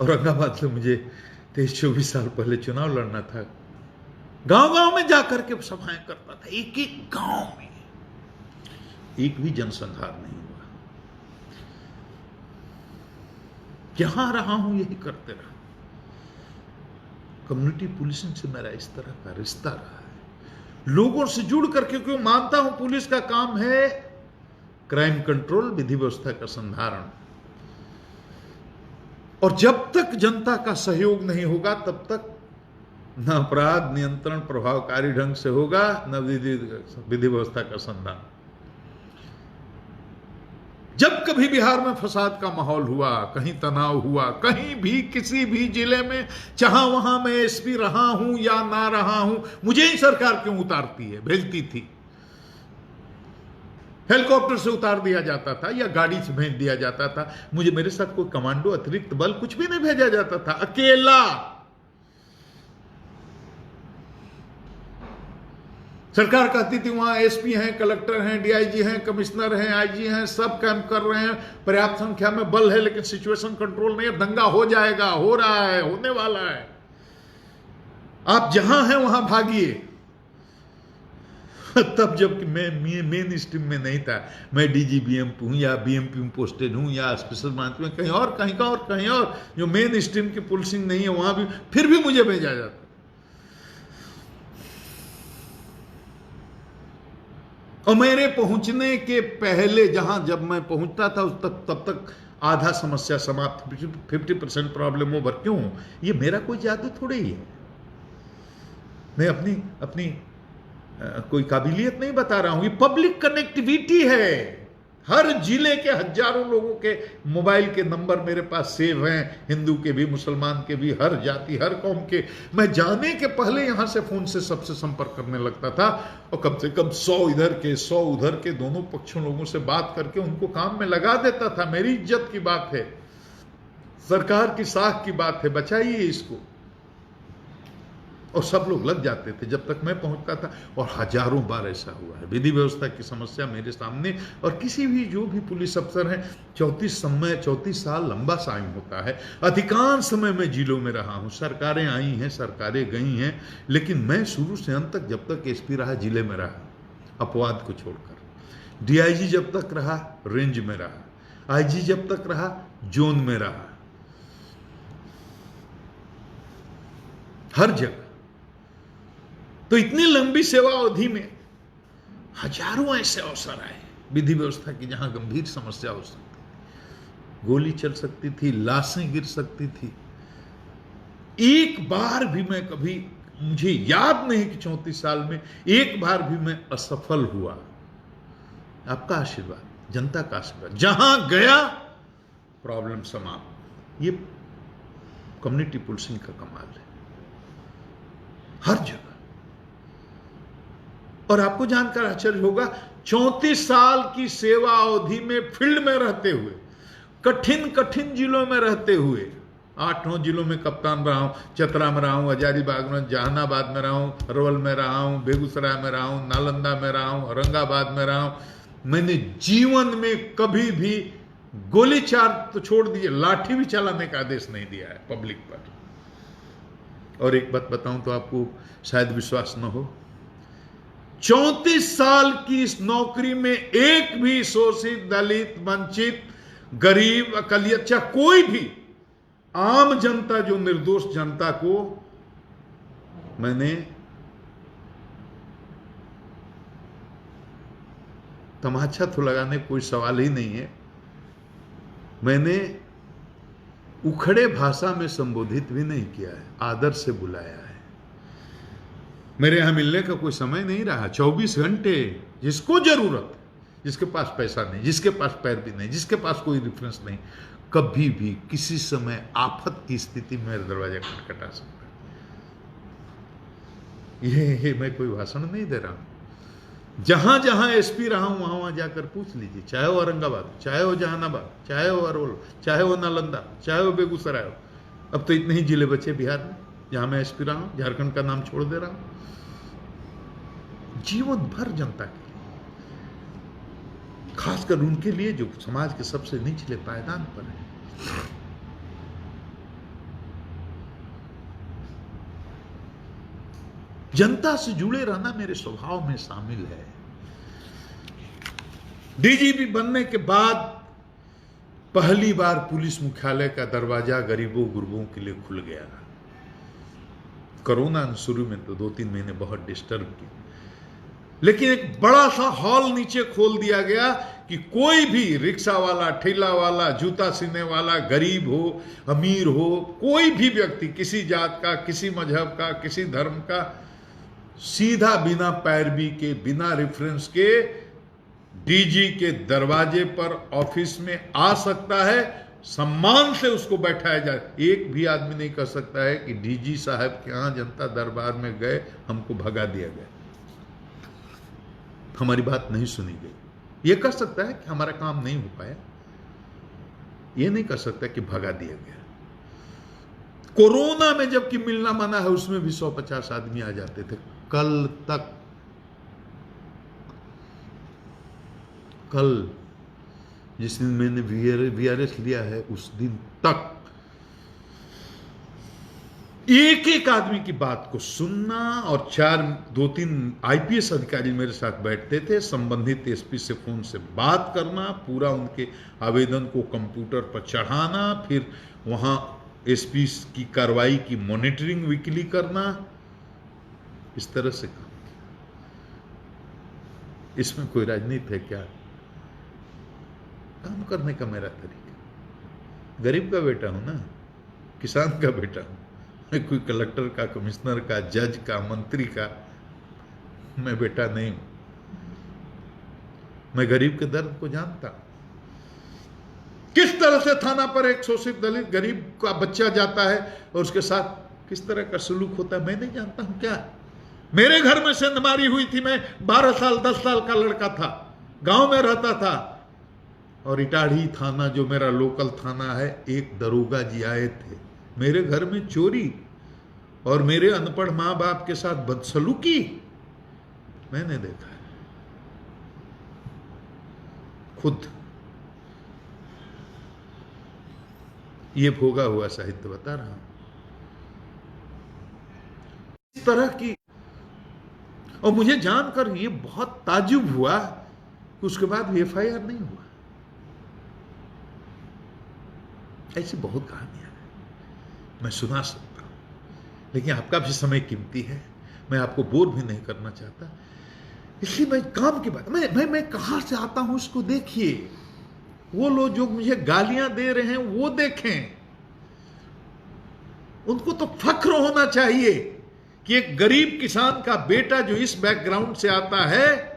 Speaker 1: औरंगाबाद से मुझे 23-24 साल पहले चुनाव लड़ना था, गांव गांव में जाकर के सभाएं करता था, एक एक गांव में, एक भी जनसंहार नहीं हुआ। जहां रहा हूं यही करते रहा। कम्युनिटी पुलिसिंग से मेरा इस तरह का रिश्ता रहा है, लोगों से जुड़ करके, क्यों मानता हूं पुलिस का काम है क्राइम कंट्रोल, विधि व्यवस्था का संधारण, और जब तक जनता का सहयोग नहीं होगा तब तक न अपराध नियंत्रण प्रभावकारी ढंग से होगा, न विधि व्यवस्था का संधारण। जब कभी बिहार में फसाद का माहौल हुआ, कहीं तनाव हुआ, कहीं भी किसी भी जिले में, चाहे वहां मैं एसपी रहा हूं या ना रहा हूं, मुझे ही सरकार क्यों उतारती है, भेजती थी, हेलीकॉप्टर से उतार दिया जाता था या गाड़ी से भेज दिया जाता था मुझे। मेरे साथ कोई कमांडो, अतिरिक्त बल कुछ भी नहीं भेजा जाता था, अकेला। सरकार कहती थी वहां एसपी हैं, कलेक्टर हैं, डीआईजी हैं, कमिश्नर हैं, आईजी हैं, सब कैंप कर रहे हैं, पर्याप्त संख्या में बल है, लेकिन सिचुएशन कंट्रोल नहीं है, दंगा हो जाएगा, हो रहा है, होने वाला है, आप जहां हैं वहां भागिए। तब जब मैं मेन स्ट्रीम में नहीं था, मैं डीजीबीएमपी हूं या बीएमपी में पोस्टेड हूं या स्पेशल ब्रांच में कहीं और, कहीं का और, कहीं और, जो मेन स्ट्रीम की पुलिसिंग नहीं है वहां भी, फिर भी मुझे भेजा जाता। और मेरे पहुंचने के पहले, जहां जब मैं पहुंचता था उस तब तक आधा समस्या समाप्त, 50% प्रॉब्लम ओवर। क्यों? ये मेरा कोई जादू थोड़ी ही है, मैं अपनी कोई काबिलियत नहीं बता रहा हूं, ये पब्लिक कनेक्टिविटी है। हर जिले के हजारों लोगों के मोबाइल के नंबर मेरे पास सेव हैं, हिंदू के भी, मुसलमान के भी, हर जाति, हर कौम के। मैं जाने के पहले यहां से फोन से सबसे संपर्क करने लगता था, और कम से कम 100 इधर के 100 उधर के, दोनों पक्षों लोगों से बात करके उनको काम में लगा देता था। मेरी इज्जत की बात है, सरकार की साख की बात है, बचाइए इसको। और सब लोग लग जाते थे जब तक मैं पहुंचता था, और हजारों बार ऐसा हुआ है। विधि व्यवस्था की समस्या मेरे सामने, और किसी भी जो भी पुलिस अफसर हैं, 34 साल लंबा टाइम होता है। अधिकांश समय मैं जिलों में रहा हूं, सरकारें आई हैं, सरकारें गई हैं, लेकिन मैं शुरू से अंत तक, जब तक एसपी रहा, जिले में रहा, अपवाद को छोड़कर। डीआईजी जब तक रहा, रेंज में रहा, आईजी जब तक रहा, जोन में रहा, हर जगह। तो इतनी लंबी सेवा अवधि में हजारों ऐसे अवसर आए विधि व्यवस्था की, जहां गंभीर समस्या हो सकती थी, गोली चल सकती थी, लाशें गिर सकती थी। एक बार भी मैं कभी, मुझे याद नहीं कि 34 साल में एक बार भी मैं असफल हुआ। आपका आशीर्वाद, जनता का आशीर्वाद, जहां गया प्रॉब्लम समाप्त। ये कम्युनिटी पुलिसिंग का कमाल है, हर जगह। और आपको जानकर आश्चर्य होगा, 34 साल की सेवा अवधि में फील्ड में रहते हुए, कठिन जिलों में रहते हुए, 8-9 जिलों में कप्तान रहा हूं, चतरा में रहा हूं, हजारीबाग में, जहानाबाद में रहा हूं, अरवल में रहा हूं, बेगूसराय में रहा हूं, नालंदा में रहा हूं, औरंगाबाद में रहा हूं। मैंने जीवन में कभी भी गोली चार तो छोड़ दिए, लाठी भी चलाने का आदेश नहीं दिया है पब्लिक पर। और एक बात बताऊं तो आपको शायद विश्वास न हो, 34 साल की इस नौकरी में एक भी शोषित, दलित, वंचित, गरीब, अकलियत, चाहे कोई भी आम जनता, जो निर्दोष जनता को मैंने तमाचा तो लगाने कोई सवाल ही नहीं है, मैंने उखड़े भाषा में संबोधित भी नहीं किया है, आदर से बुलाया है। मेरे यहां मिलने का कोई समय नहीं रहा, 24 घंटे जिसको जरूरत है, जिसके पास पैसा नहीं, जिसके पास पैर भी नहीं, जिसके पास कोई रेफरेंस नहीं, कभी भी किसी समय आफत की स्थिति में मेरा दरवाजा खटखटा सकता है। ये मैं कोई भाषण नहीं दे रहा हूं। जहां जहां एसपी रहा हूं वहां वहां जाकर पूछ लीजिए, चाहे वो औरंगाबाद, चाहे वो जहानाबाद, चाहे वो अरवल, चाहे वो नालंदा, चाहे वो बेगूसराय हो। अब तो इतने ही जिले बचे बिहार में जहां मैं एसपी रहा हूं, झारखंड का नाम छोड़ दे रहा हूं। जीवन भर जनता के लिए, खासकर उनके लिए जो समाज के सबसे निचले पायदान पर है। जनता से जुड़े रहना मेरे स्वभाव में शामिल है। डीजीपी बनने के बाद पहली बार पुलिस मुख्यालय का दरवाजा गरीबों गुरबों के लिए खुल गया। कोरोना शुरू में तो 2-3 महीने बहुत डिस्टर्ब की, लेकिन एक बड़ा सा हॉल नीचे खोल दिया गया कि कोई भी रिक्शा वाला, ठेला वाला, जूता सीने वाला, गरीब हो, अमीर हो, कोई भी व्यक्ति, किसी जात का, किसी मजहब का, किसी धर्म का, सीधा बिना पैरवी के, बिना रेफरेंस के डीजी के दरवाजे पर ऑफिस में आ सकता है। सम्मान से उसको बैठाया जाए। एक भी आदमी नहीं कह सकता है कि डीजी साहब के यहां जनता दरबार में गए, हमको भगा दिया गया, हमारी बात नहीं सुनी गई। यह कह सकता है कि हमारा काम नहीं हो पाया, यह नहीं कह सकता कि भगा दिया गया। कोरोना में जबकि मिलना मना है, उसमें भी 150 आदमी आ जाते थे। कल जिस दिन मैंने वीआरएस लिया है, उस दिन तक एक एक आदमी की बात को सुनना, और 2-3 आईपीएस अधिकारी मेरे साथ बैठते थे, संबंधित एसपी से फोन से बात करना, पूरा उनके आवेदन को कंप्यूटर पर चढ़ाना, फिर वहां एसपी की कार्रवाई की मॉनिटरिंग वीकली करना, इस तरह से काम किया। इसमें कोई राजनीति है क्या? काम करने का मेरा तरीका, गरीब का बेटा हूं ना, किसान का बेटा हूं मैं, कोई कलेक्टर का, कमिश्नर का, जज का, मंत्री का मैं बेटा नहीं हूं। मैं गरीब के दर्द को जानता हूं। किस तरह से थाना पर एक शोषित दलित गरीब का बच्चा जाता है और उसके साथ किस तरह का सलूक होता है मैं नहीं जानता हूं क्या? मेरे घर में सेंधमारी हुई थी, मैं 12 साल 10 साल का लड़का था, गांव में रहता था, और इटाढ़ी थाना जो मेरा लोकल थाना है, एक दरोगा जी आए थे मेरे घर में चोरी और मेरे अनपढ़ मां बाप के साथ बदसलूकी मैंने देखा है खुद। ये भोगा हुआ साहित्य बता रहा हूं। इस तरह की, और मुझे जानकर ये बहुत ताज्जुब हुआ कि उसके बाद एफआईआर नहीं हुआ। ऐसी बहुत कहानियां हैं, मैं सुना सकता हूं, लेकिन आपका भी समय कीमती है, मैं आपको बोर भी नहीं करना चाहता, इसलिए मैं काम की बात, मैं कहां से आता हूं इसको देखिए। वो लोग जो मुझे गालियां दे रहे हैं वो देखें, उनको तो फख्र होना चाहिए कि एक गरीब किसान का बेटा जो इस बैकग्राउंड से आता है,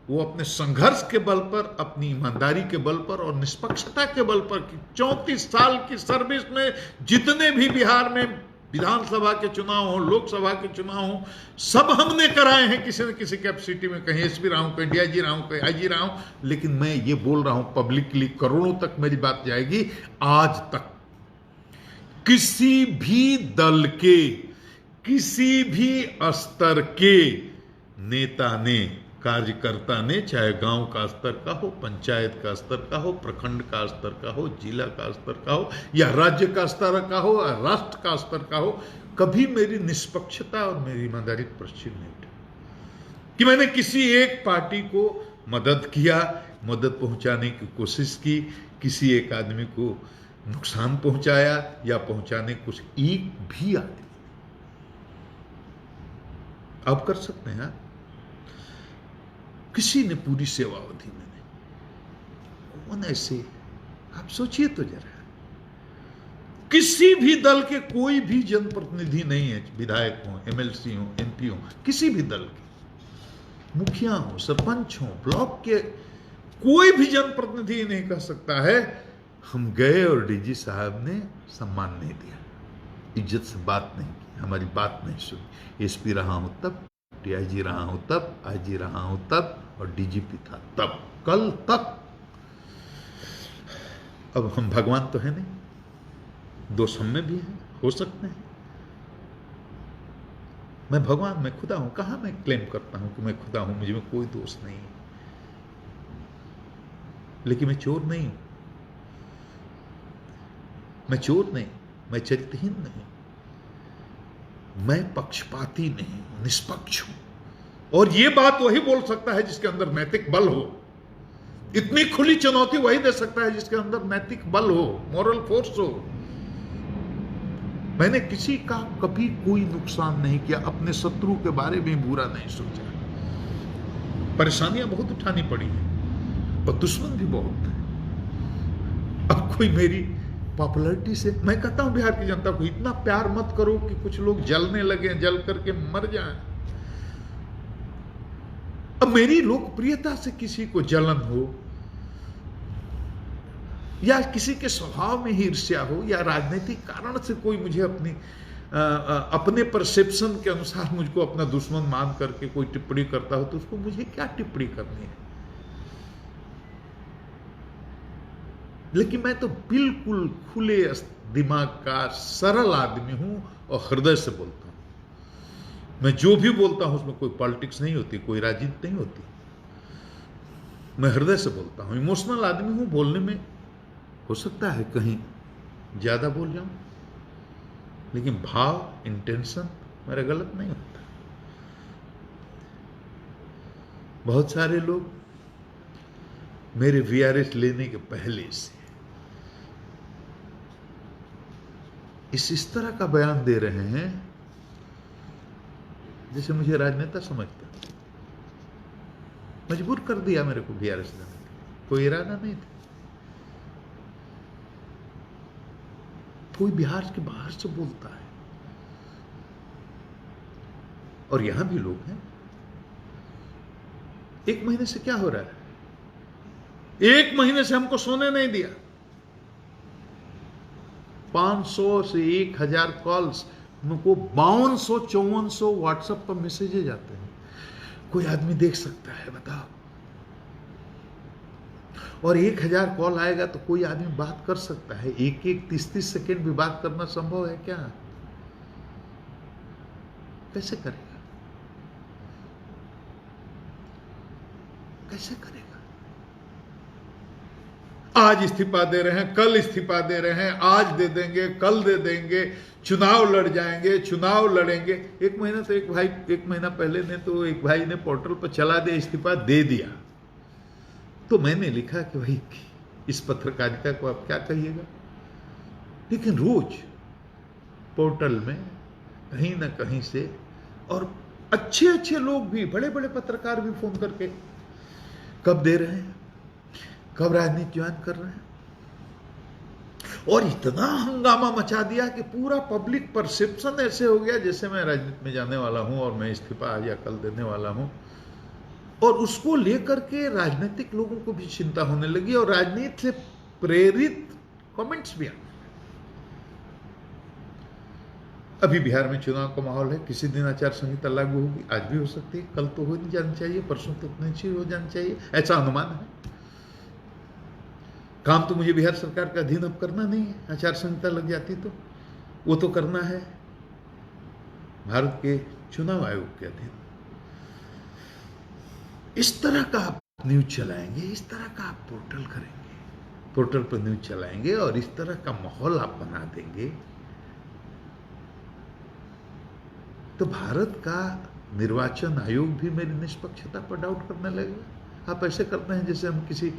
Speaker 1: वो अपने संघर्ष के बल पर, अपनी ईमानदारी के बल पर और निष्पक्षता के बल पर, कि 34 साल की सर्विस में जितने भी बिहार में विधानसभा के चुनाव हो, लोकसभा के चुनाव हो, सब हमने कराए हैं किसी न किसी कैपेसिटी में। कहीं एसपी रहा हूं, कहीं डीआईजी रहा हूं, कहीं आईजी रहा हूं। लेकिन मैं ये बोल रहा हूं पब्लिकली, करोड़ों तक मेरी बात जाएगी, आज तक किसी भी दल के, किसी भी स्तर के नेता ने, कार्यकर्ता ने, चाहे गांव का स्तर का हो, पंचायत का स्तर का हो, प्रखंड का स्तर का हो, जिला का स्तर का हो, या राज्य का स्तर का हो, या राष्ट्र का स्तर का हो, कभी मेरी निष्पक्षता और मेरी ईमानदारी पर प्रश्न नहीं उठा कि मैंने किसी एक पार्टी को मदद किया, मदद पहुंचाने की कोशिश की, किसी एक आदमी को नुकसान पहुंचाया या पहुंचाने कुछ एक भी आदमी। आप कर सकते हैं, किसी ने पूरी सेवा अवधि में नहीं। कौन ऐसे, आप सोचिए तो जरा। किसी भी दल के कोई भी जनप्रतिनिधि नहीं है, विधायक हो, एमएलसी हो, एमपी हो, किसी भी दल के मुखिया हो, सरपंच हो, ब्लॉक के कोई भी जनप्रतिनिधि नहीं कह सकता है हम गए और डीजी साहब ने सम्मान नहीं दिया, इज्जत से बात नहीं की, हमारी बात नहीं सुनी। एसपी रहा हूं तब, डीआईजी रहा हूं तब, आईजी रहा हूं तब, और डीजीपी था तब, कल तक। अब हम भगवान तो है नहीं, दोष हम में भी है, हो सकते हैं। मैं भगवान, मैं खुदा हूं, कहां मैं क्लेम करता हूं कि मैं खुदा हूं, मुझे में कोई दोष नहीं है। लेकिन मैं चोर नहीं हूं, मैं चोर नहीं, मैं चरित्रहीन नहीं, मैं पक्षपाती नहीं हूं, निष्पक्ष हूं। और यह बात वही बोल सकता है जिसके अंदर नैतिक बल हो। इतनी खुली चुनौती वही दे सकता है जिसके अंदर नैतिक बल हो, मॉरल फोर्स हो। मैंने किसी का कभी कोई नुकसान नहीं किया, अपने शत्रु के बारे में बुरा नहीं सोचा। परेशानियां बहुत उठानी पड़ी हैं और दुश्मन भी बहुत है। अब कोई मेरी पॉपुलैरिटी से, मैं कहता हूं बिहार की जनता को, इतना प्यार मत करो कि कुछ लोग जलने लगे, जल करके मर जाएं। अब मेरी लोकप्रियता से किसी को जलन हो, या किसी के स्वभाव में ही ईर्ष्या हो, या राजनीतिक कारण से कोई मुझे अपने परसेप्शन के अनुसार मुझको अपना दुश्मन मान करके कोई टिप्पणी करता हो, तो उसको मुझे क्या टिप्पणी करनी है। लेकिन मैं तो बिल्कुल खुले दिमाग का सरल आदमी हूं और हृदय से बोलता हूं। मैं जो भी बोलता हूं उसमें कोई पॉलिटिक्स नहीं होती, कोई राजनीति नहीं होती। मैं हृदय से बोलता हूं, इमोशनल आदमी हूं। बोलने में हो सकता है कहीं ज्यादा बोल जाऊं, लेकिन भाव, इंटेंशन मेरा गलत नहीं होता। बहुत सारे लोग मेरे वीआरएस लेने के पहले से इस तरह का बयान दे रहे हैं जैसे मुझे राजनेता समझता। मजबूर कर दिया मेरे को वीआरएस देने का, कोई इरादा नहीं था। कोई बिहार के बाहर से बोलता है, और यहां भी लोग हैं। 1 महीने से क्या हो रहा है? 1 महीने से हमको सोने नहीं दिया। 500 से 1000 कॉल्स, हमको 5200-5400 व्हाट्सएप पर मैसेजेज आते हैं। कोई आदमी देख सकता है, बताओ। और 1000 कॉल आएगा तो कोई आदमी बात कर सकता है। 1-1, 30-30 सेकेंड भी बात करना संभव है क्या? कैसे करेगा? कैसे करेगा? आज इस्तीफा दे रहे हैं, कल इस्तीफा दे रहे हैं, आज दे देंगे, कल दे देंगे, चुनाव लड़ जाएंगे, चुनाव लड़ेंगे। 1 महीना तो 1 महीना पहले ने तो एक भाई ने पोर्टल पर चला दिया, इस्तीफा दे दिया। तो मैंने लिखा कि भाई इस पत्रकारिता को आप क्या कहिएगा। लेकिन रोज पोर्टल में कहीं ना कहीं से, और अच्छे अच्छे लोग भी, बड़े बड़े पत्रकार भी फोन करके कब दे रहे हैं, कब राजनीति ज्वाइन कर रहे हैं, और इतना हंगामा मचा दिया कि पूरा पब्लिक परसेप्शन ऐसे हो गया जैसे मैं राजनीति में जाने वाला हूं और मैं इस्तीफा आज या कल देने वाला हूं। और उसको लेकर के राजनीतिक लोगों को भी चिंता होने लगी, और राजनीति से प्रेरित कमेंट्स भी आए। अभी बिहार में चुनाव का माहौल है, किसी दिन आचार संहिता लागू होगी, आज भी हो सकती है, कल तो हो नहीं जानी चाहिए, परसों तक नहीं हो जानी चाहिए, ऐसा अनुमान है। काम तो मुझे बिहार सरकार का अधीन अब करना नहीं है। आचार संहिता लग जाती तो वो तो करना है भारत के चुनाव आयोग के अधीन। इस तरह का आप न्यूज चलाएंगे, इस तरह का आप पोर्टल करेंगे, पोर्टल पर न्यूज चलाएंगे और इस तरह का माहौल आप बना देंगे तो भारत का निर्वाचन आयोग भी मेरी निष्पक्षता पर डाउट करने लगेगा। आप ऐसे करते हैं जैसे हम किसी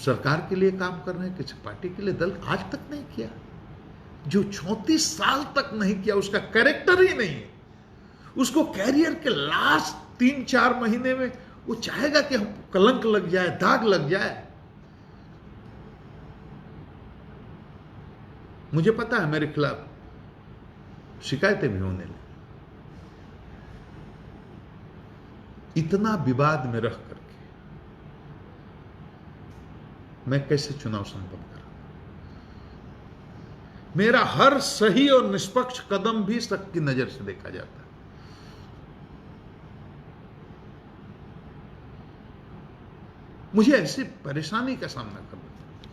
Speaker 1: सरकार के लिए काम कर रहे हैं, किसी पार्टी के लिए। दल आज तक नहीं किया, जो 34 साल तक नहीं किया, उसका कैरेक्टर ही नहीं है। उसको कैरियर के लास्ट 3-4 महीने में वो चाहेगा कि हम कलंक लग जाए, दाग लग जाए। मुझे पता है मेरे खिलाफ शिकायतें भी होने लगी। इतना विवाद में रह करके मैं कैसे चुनाव संपन्न करूं? मेरा हर सही और निष्पक्ष कदम भी शक की नजर से देखा जाता है। मुझे ऐसी परेशानी का सामना करना पड़ता।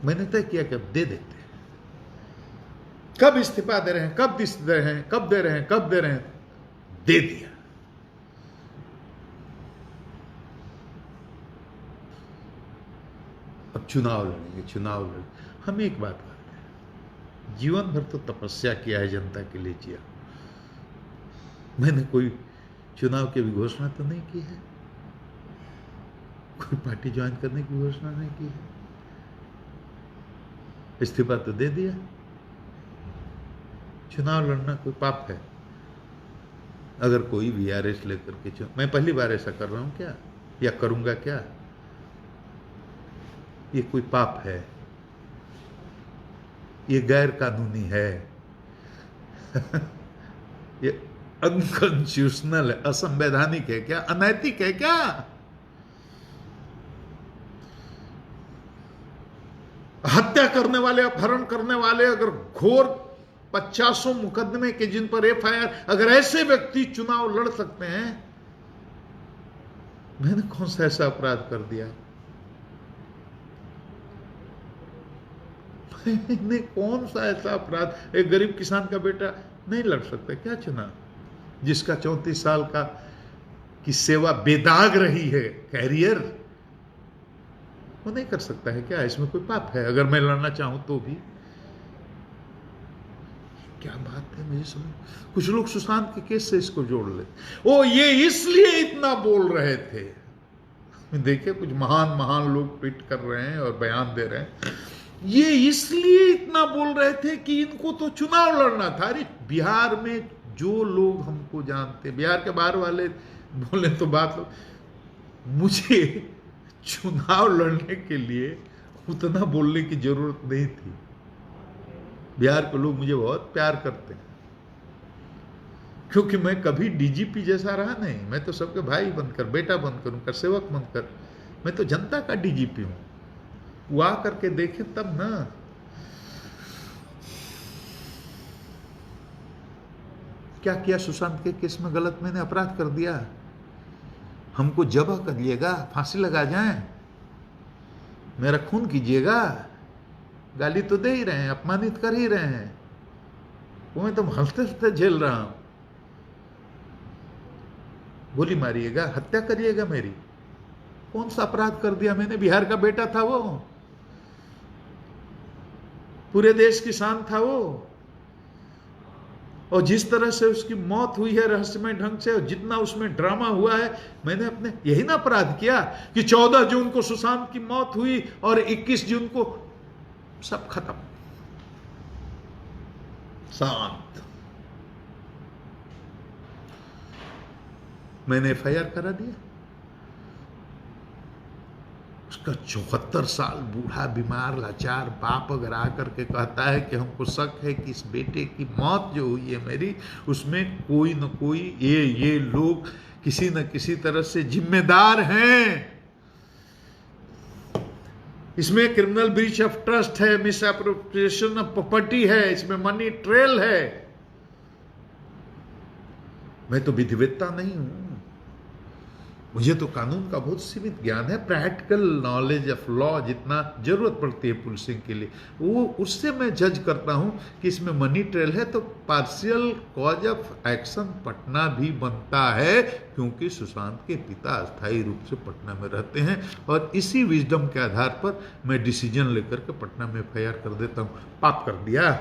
Speaker 1: मैंने तय किया कि अब दे देते हैं। कब इस्तीफा दे रहे हैं, कब दे रहे हैं, कब दे रहे हैं, कब दे रहे हैं, दे दिया। अब चुनाव लड़ेंगे, चुनाव लड़ेंगे। हम एक बात करते हैं, जीवन भर तो तपस्या किया है, जनता के लिए जिया। मैंने कोई चुनाव की भी घोषणा तो नहीं की है, कोई पार्टी ज्वाइन करने की घोषणा नहीं की है। इस्तीफा तो दे दिया। चुनाव लड़ना कोई पाप है? अगर कोई वीआरएस लेकर के मैं पहली बार ऐसा कर रहा हूं क्या, या करूंगा क्या? ये कोई पाप है? ये गैर कानूनी है। ये अनकॉन्स्टिट्यूशनल है, असंवैधानिक है क्या, अनैतिक है क्या? हत्या करने वाले, अपहरण करने वाले, अगर घोर 50 मुकदमे के जिन पर एफआईआर, अगर ऐसे व्यक्ति चुनाव लड़ सकते हैं, मैंने कौन सा ऐसा अपराध कर दिया? मैंने कौन सा ऐसा अपराध? एक गरीब किसान का बेटा नहीं लड़ सकता क्या चुनाव, जिसका 34 साल का की सेवा बेदाग रही है, कैरियर? वो नहीं कर सकता है क्या? इसमें कोई पाप है अगर मैं लड़ना चाहूं तो भी? क्या बात है, मुझे समझ। कुछ लोग सुशांत के केस से इसको जोड़ लेते। ओ, ये इसलिए इतना बोल रहे थे। देखिए, कुछ महान महान लोग ट्वीट कर रहे हैं और बयान दे रहे हैं। ये इसलिए इतना बोल रहे थे कि इनको तो चुनाव लड़ना था। अरे बिहार में जो लोग हमको जानते, बिहार के बाहर वाले बोले तो बात हो, मुझे चुनाव लड़ने के लिए उतना बोलने की जरूरत नहीं थी। बिहार के लोग मुझे बहुत प्यार करते हैं, क्योंकि मैं कभी डीजीपी जैसा रहा नहीं। मैं तो सबके भाई बनकर, बेटा बनकर, उनका सेवक बनकर, मैं तो जनता का डीजीपी हूं। वो आ करके देखे तब ना। क्या किया सुशांत के केस में गलत? मैंने अपराध कर दिया। हमको जबह करिएगा, फांसी लगा जाए, मेरा खून कीजिएगा। गाली तो दे ही रहे हैं, अपमानित कर ही रहे हैं, वो मैं तो हंसते हंसते झेल रहा हूं। गोली मारिएगा, हत्या करिएगा मेरी। कौन सा अपराध कर दिया मैंने? बिहार का बेटा था वो, पूरे देश की शान था वो, और जिस तरह से उसकी मौत हुई है रहस्यमय ढंग से, और जितना उसमें ड्रामा हुआ है, मैंने अपने यही ना अपराध किया कि 14 जून को सुशांत की मौत हुई और 21 जून को सब खत्म, शांत। मैंने एफआईआर करा दिया। उसका 74 साल बूढ़ा, बीमार, लाचार बाप अगर आकर के कहता है कि हमको शक है कि इस बेटे की मौत जो हुई है मेरी, उसमें कोई न कोई ये लोग किसी न किसी तरह से जिम्मेदार हैं, इसमें क्रिमिनल ब्रीच ऑफ ट्रस्ट है, मिस एप्रोप्रिएशन ऑफ प्रॉपर्टी है, इसमें मनी ट्रेल है, मैं तो विधिवेत्ता नहीं हूं। मुझे तो कानून का बहुत सीमित ज्ञान है, प्रैक्टिकल नॉलेज ऑफ लॉ जितना जरूरत पड़ती है पुलिसिंग के लिए, वो उससे मैं जज करता हूं कि इसमें मनी ट्रेल है तो partial cause of action Patna भी बनता है, क्योंकि सुशांत के पिता अस्थायी रूप से पटना में रहते हैं और इसी विजडम के आधार पर मैं डिसीजन लेकर के पटना में FIR कर देता हूं। पाप कर दिया,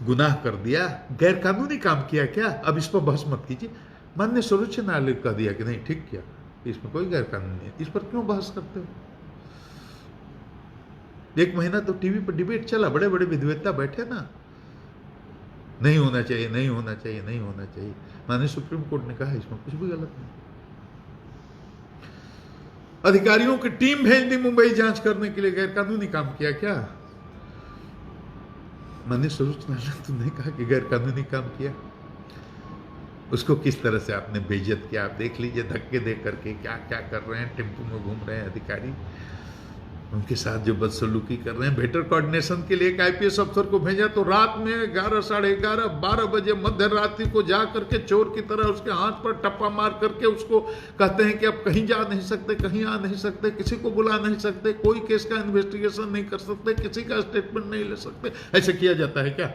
Speaker 1: गुनाह कर दिया, गैर कानूनी काम किया क्या, अब इस पर बहस मत कीजिए। माननीय सर्वोच्च न्यायालय कह दिया कि नहीं ठीक किया, इसमें कोई गैर कानून नहीं है, इस पर क्यों बहस करते हो? 1 महीना तो टीवी पर डिबेट चला, बड़े बड़े विद्वता बैठे ना, नहीं होना चाहिए, नहीं होना चाहिए, नहीं होना चाहिए। माननीय सुप्रीम कोर्ट ने कहा इसमें कुछ भी गलत नहीं। अधिकारियों की टीम भेज दी मुंबई जांच करने के लिए, गैर कानूनी काम किया क्या? माननीय सर्वोच्च न्यायालय तो नहीं कहा कि गैर कानूनी काम किया, उसको किस तरह से आपने बेइज्जत किया। आप देख लीजिए धक्के दे करके क्या क्या कर रहे हैं, टेम्पो में घूम रहे हैं अधिकारी, उनके साथ जो बदसलूकी कर रहे हैं। बेटर कोऑर्डिनेशन के लिए एक IPS अफसर को भेजा तो रात में 11, साढ़े 11, 12 बजे मध्य रात्रि को जा करके चोर की तरह उसके हाथ पर टप्पा मार करके उसको कहते हैं कि अब कहीं जा नहीं सकते, कहीं आ नहीं सकते, किसी को बुला नहीं सकते, कोई केस का इन्वेस्टिगेशन नहीं कर सकते, किसी का स्टेटमेंट नहीं ले सकते। ऐसे किया जाता है क्या?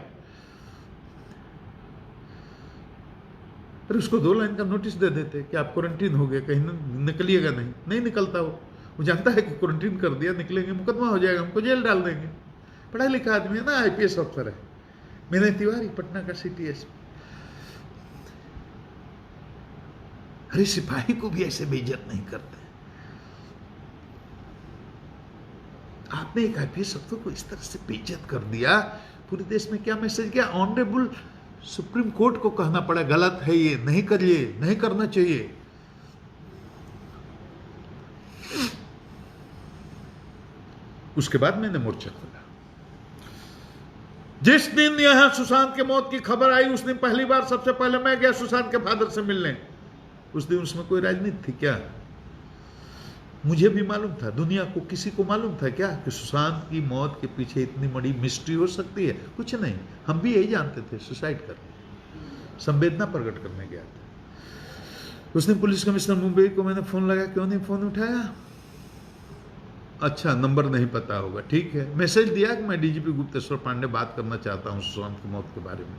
Speaker 1: फिर उसको 2 लाइन का नोटिस दे देते कि आप क्वारंटीन हो गए, कहीं निकलिएगा नहीं। नहीं निकलता वो जानता है कि क्वारंटीन कर दिया, निकलेंगे मुकदमा हो जाएगा, हमको जेल डाल देंगे। पढ़ा लिखा आदमी है ना, IPS अफसर है। विनय तिवारी पटना का CTS। अरे सिपाही को भी ऐसे बेइज्जत नहीं करते। आपने एक IPS अफसर को इस तरह से बेइज्जत कर दिया, पूरे देश में क्या मैसेज गया? ऑनरेबल सुप्रीम कोर्ट को कहना पड़ा गलत है ये, नहीं करिए, नहीं करना चाहिए। उसके बाद मैंने मोर्चा खोला। जिस दिन यहां सुशांत के मौत की खबर आई उस दिन पहली बार सबसे पहले मैं गया सुशांत के फादर से मिलने। उस दिन उसमें कोई राजनीति थी क्या? मुझे भी मालूम था, दुनिया को किसी को मालूम था क्या कि सुशांत की मौत के पीछे इतनी बड़ी मिस्ट्री हो सकती है? कुछ नहीं, हम भी यही जानते थे, सुसाइड कर लिया, संवेदना प्रकट करने गया था। उस दिन पुलिस कमिश्नर मुंबई को मैंने फोन लगा, क्यों नहीं फोन उठाया? अच्छा नंबर नहीं पता होगा, ठीक है। मैसेज दिया कि मैं DGP गुप्तेश्वर पांडे बात करना चाहता हूं सुशांत की मौत के बारे में।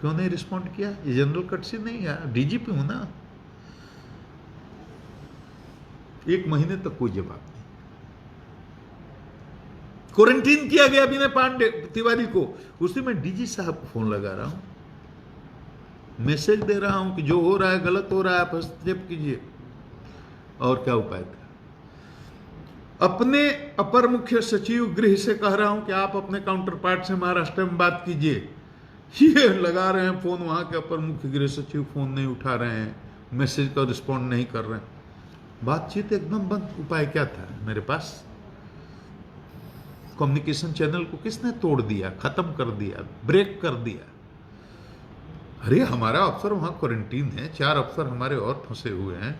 Speaker 1: क्यों नहीं रिस्पॉन्ड किया? ये जनरल कटसी नहीं है, DGP हूं ना। 1 महीने तक कोई जवाब नहीं। क्वारंटीन किया गया विनय पांडे तिवारी को। उसी में DG साहब को फोन लगा रहा हूं, मैसेज दे रहा हूं कि जो हो रहा है गलत हो रहा है, आप हस्तक्षेप कीजिए। और क्या उपाय था? अपने अपर मुख्य सचिव गृह से कह रहा हूं कि आप अपने काउंटर पार्ट से महाराष्ट्र में बात कीजिए। ये लगा रहे हैं फोन, वहां के अपर मुख्य गृह सचिव फोन नहीं उठा रहे हैं, मैसेज का रिस्पॉन्ड नहीं कर रहे हैं, बातचीत एकदम बंद। उपाय क्या था मेरे पास? कम्युनिकेशन चैनल को किसने तोड़ दिया, खत्म कर दिया, ब्रेक कर दिया। अरे हमारा अफसर वहां क्वारंटीन है, 4 अफसर हमारे और फंसे हुए हैं,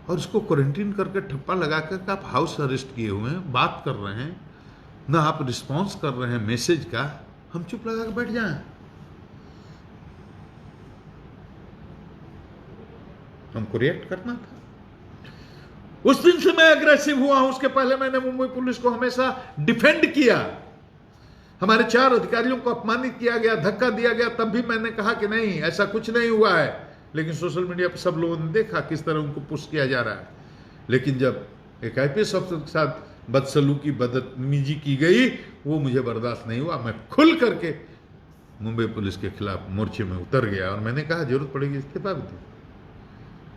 Speaker 1: और उसको क्वारंटीन करके ठप्पा लगा कर आप हाउस अरेस्ट किए हुए हैं, बात कर रहे हैं ना, आप रिस्पॉन्स कर रहे हैं मैसेज का, हम चुप लगा के बैठ जाएं? हमको रिएक्ट करना था। उस दिन से मैं अग्रेसिव हुआ हूं। उसके पहले मैंने मुंबई पुलिस को हमेशा डिफेंड किया। हमारे 4 अधिकारियों को अपमानित किया गया, धक्का दिया गया, तब भी मैंने कहा कि नहीं ऐसा कुछ नहीं हुआ है। लेकिन सोशल मीडिया पर सब लोगों ने देखा किस तरह उनको पुश किया जा रहा है। लेकिन जब एक IPS अफसर के साथ बदसलूकी, बदतमीजी की गई, वो मुझे बर्दाश्त नहीं हुआ। मैं खुल करके मुंबई पुलिस के खिलाफ मोर्चे में उतर गया और मैंने कहा जरूरत पड़ेगी इस्तीफा भी दूं।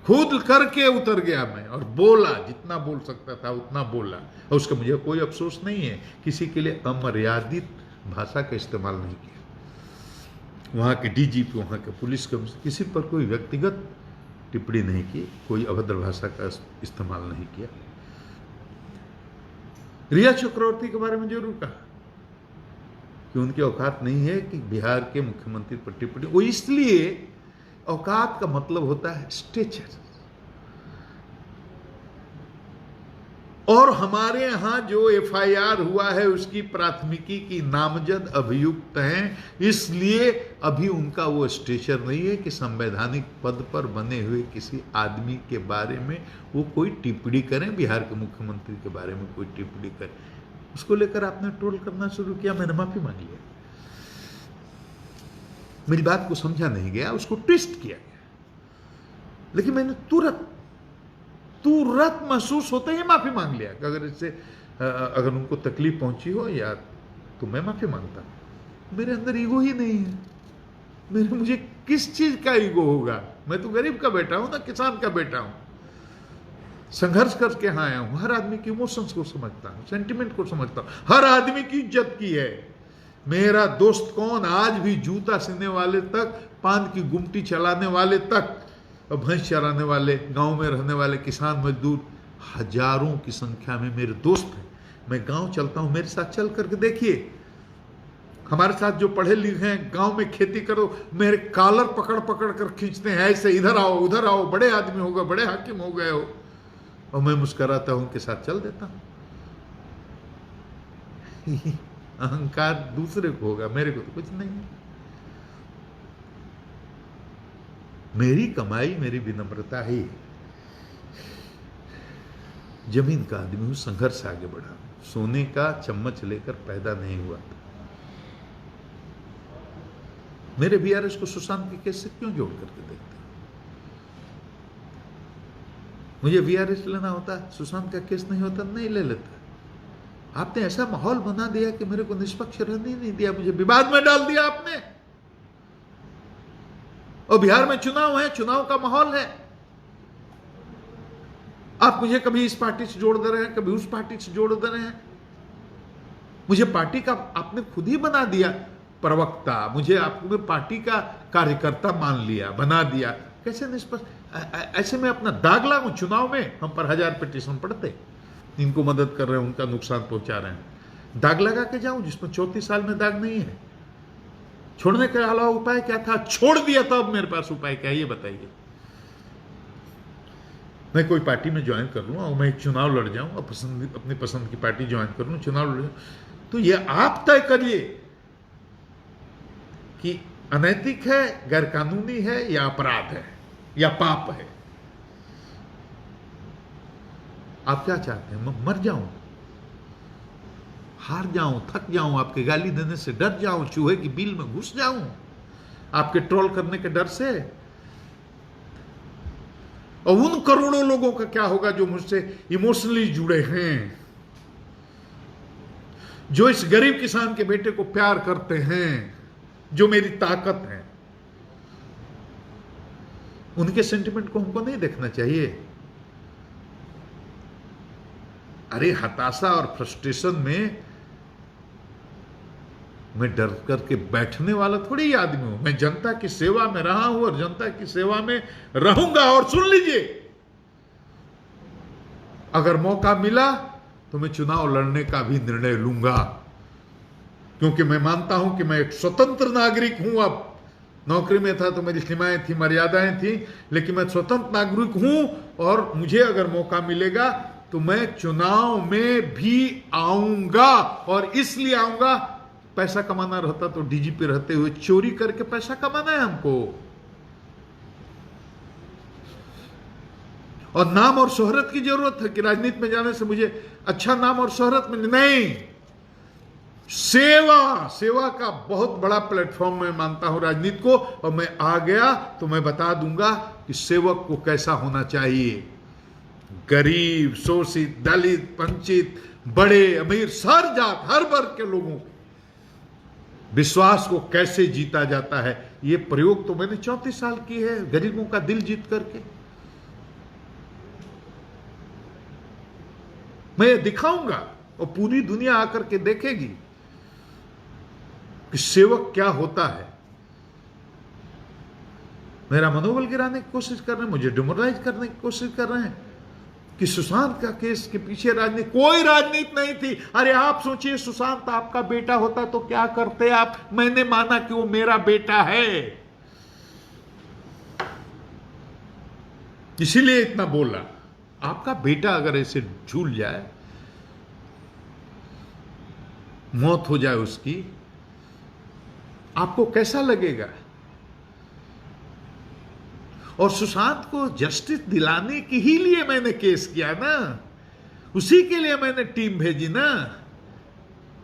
Speaker 1: खुद करके उतर गया मैं और बोला, जितना बोल सकता था उतना बोला, और उसका मुझे कोई अफसोस नहीं है। किसी के लिए अमर्यादित भाषा का इस्तेमाल नहीं किया। वहाँ के DGP, वहाँ के पुलिस कमिश्नर, किसी पर कोई व्यक्तिगत टिप्पणी नहीं की, कोई अभद्र भाषा का इस्तेमाल नहीं किया। रिया चक्रवर्ती के बारे में जरूर कहा कि उनकी औकात नहीं है कि बिहार के मुख्यमंत्री पर टिप्पणी। वो इसलिए, औकात का मतलब होता है स्टेचर। और हमारे यहां जो एफआईआर हुआ है उसकी प्राथमिकी की नामजद अभियुक्त हैं, इसलिए अभी उनका वो स्टेचर नहीं है कि संवैधानिक पद पर बने हुए किसी आदमी के बारे में वो कोई टिप्पणी करें, बिहार के मुख्यमंत्री के बारे में कोई टिप्पणी करें। उसको लेकर आपने ट्रोल करना शुरू किया, मैंने माफी मांग लिया। मेरी बात को समझा नहीं गया, उसको ट्विस्ट किया गया, लेकिन मैंने तुरंत महसूस होता ही माफी मांग लिया कि अगर इससे अगर उनको तकलीफ पहुंची हो या तो मैं माफी मांगता। मेरे अंदर ईगो ही नहीं है। मुझे किस चीज का ईगो होगा? मैं तो गरीब का बेटा हूं ना, किसान का बेटा हूं, संघर्ष करके यहाँ आया हूं। हर आदमी की इमोशंस को समझता हूं, सेंटिमेंट को समझता हूं, हर आदमी की इज्जत की है। मेरा दोस्त कौन, आज भी जूता सीने वाले तक, पान की गुमटी चलाने वाले तक, और भैंस चराने वाले, गांव में रहने वाले किसान मजदूर, हजारों की संख्या में मेरे दोस्त हैं। मैं गांव चलता हूं, मेरे साथ चल करके देखिए। हमारे साथ जो पढ़े लिखे हैं, गांव में खेती करो, मेरे कॉलर पकड़ पकड़ कर खींचते हैं, ऐसे इधर आओ उधर आओ, बड़े आदमी हो गए, बड़े हाकिम हो गए हो, और मैं मुस्कुराता हूं, उनके साथ चल देता हूं। अहंकार दूसरे को होगा, मेरे को तो कुछ नहीं है। मेरी कमाई, मेरी विनम्रता ही जमीन का आदमी हूं, संघर्ष से आगे बढ़ा। सोने का चम्मच लेकर पैदा नहीं हुआ था। मेरे वीआरएस को सुशांत के केस से क्यों जोड़ करके देखते? मुझे वीआरएस लेना होता, सुशांत का केस नहीं होता, नहीं ले लेता। आपने ऐसा माहौल बना दिया कि मेरे को निष्पक्ष रहने नहीं दिया, मुझे विवाद में डाल दिया आपने। और बिहार में चुनाव है, चुनाव का माहौल है, आप मुझे कभी इस पार्टी से जोड़ दे रहे हैं, कभी उस पार्टी से जोड़ दे रहे हैं। मुझे पार्टी का आपने खुद ही बना दिया प्रवक्ता, मुझे आपने पार्टी का कार्यकर्ता मान लिया, बना दिया। कैसे निष्पक्ष? ऐसे में अपना दाग लागू चुनाव में? हम पर 1000 पिटीशन पढ़ते, इनको मदद कर रहे हैं, उनका नुकसान पहुंचा रहे हैं, दाग लगा के जाऊं जिसमें 34 साल में दाग नहीं है? छोड़ने के अलावा उपाय क्या था? छोड़ दिया तो अब मेरे पास उपाय क्या है, ये बताइए। मैं कोई पार्टी में ज्वाइन कर लूं और मैं एक चुनाव लड़ जाऊं और अपनी पसंद की पार्टी ज्वाइन कर लूं, चुनाव लड़ जाऊं, तो ये आप तय करिए कि अनैतिक है, गैर कानूनी है, या अपराध है, या पाप है। आप क्या चाहते हैं? मैं मर जाऊं, हार जाऊं, थक जाऊं, आपके गाली देने से डर जाऊं, चूहे की बिल में घुस जाऊं, आपके ट्रोल करने के डर से? और उन करोड़ों लोगों का क्या होगा जो मुझसे इमोशनली जुड़े हैं, जो इस गरीब किसान के बेटे को प्यार करते हैं, जो मेरी ताकत है? उनके सेंटिमेंट को हमको नहीं देखना चाहिए। अरे हताशा और फ्रस्ट्रेशन में मैं डर करके बैठने वाला थोड़ी ही आदमी हूं। मैं जनता की सेवा में रहा हूं और जनता की सेवा में रहूंगा। और सुन लीजिए, अगर मौका मिला तो मैं चुनाव लड़ने का भी निर्णय लूंगा, क्योंकि मैं मानता हूं कि मैं एक स्वतंत्र नागरिक हूं। अब नौकरी में था तो मेरी सीमाएं थी, मर्यादाएं थी, लेकिन मैं स्वतंत्र नागरिक हूं और मुझे अगर मौका मिलेगा तो मैं चुनाव में भी आऊंगा। और इसलिए आऊंगा, पैसा कमाना रहता तो डीजीपी रहते हुए चोरी करके पैसा कमाना है हमको, और नाम और शोहरत की जरूरत है कि राजनीति में जाने से मुझे अच्छा नाम और शोहरत मिले? नहीं, सेवा का बहुत बड़ा प्लेटफॉर्म मैं मानता हूं राजनीति को। और मैं आ गया तो मैं बता दूंगा कि सेवक को कैसा होना चाहिए। गरीब, शोषित, दलित, वंचित, बड़े अमीर, हर जात, हर वर्ग के लोगों के विश्वास को कैसे जीता जाता है, ये प्रयोग तो मैंने 34 साल की है, गरीबों का दिल जीत करके। मैं ये दिखाऊंगा और पूरी दुनिया आकर के देखेगी कि सेवक क्या होता है। मेरा मनोबल गिराने की कोशिश कर रहे हैं, मुझे डिमोरलाइज करने की कोशिश कर रहे हैं कि सुशांत का केस के पीछे राजनीति, कोई राजनीति नहीं थी। अरे आप सोचिए, सुशांत आपका बेटा होता तो क्या करते आप? मैंने माना कि वो मेरा बेटा है, इसीलिए इतना बोला। आपका बेटा अगर ऐसे झूल जाए, मौत हो जाए उसकी, आपको कैसा लगेगा? और सुशांत को जस्टिस दिलाने के ही लिए मैंने केस किया ना, उसी के लिए मैंने टीम भेजी ना,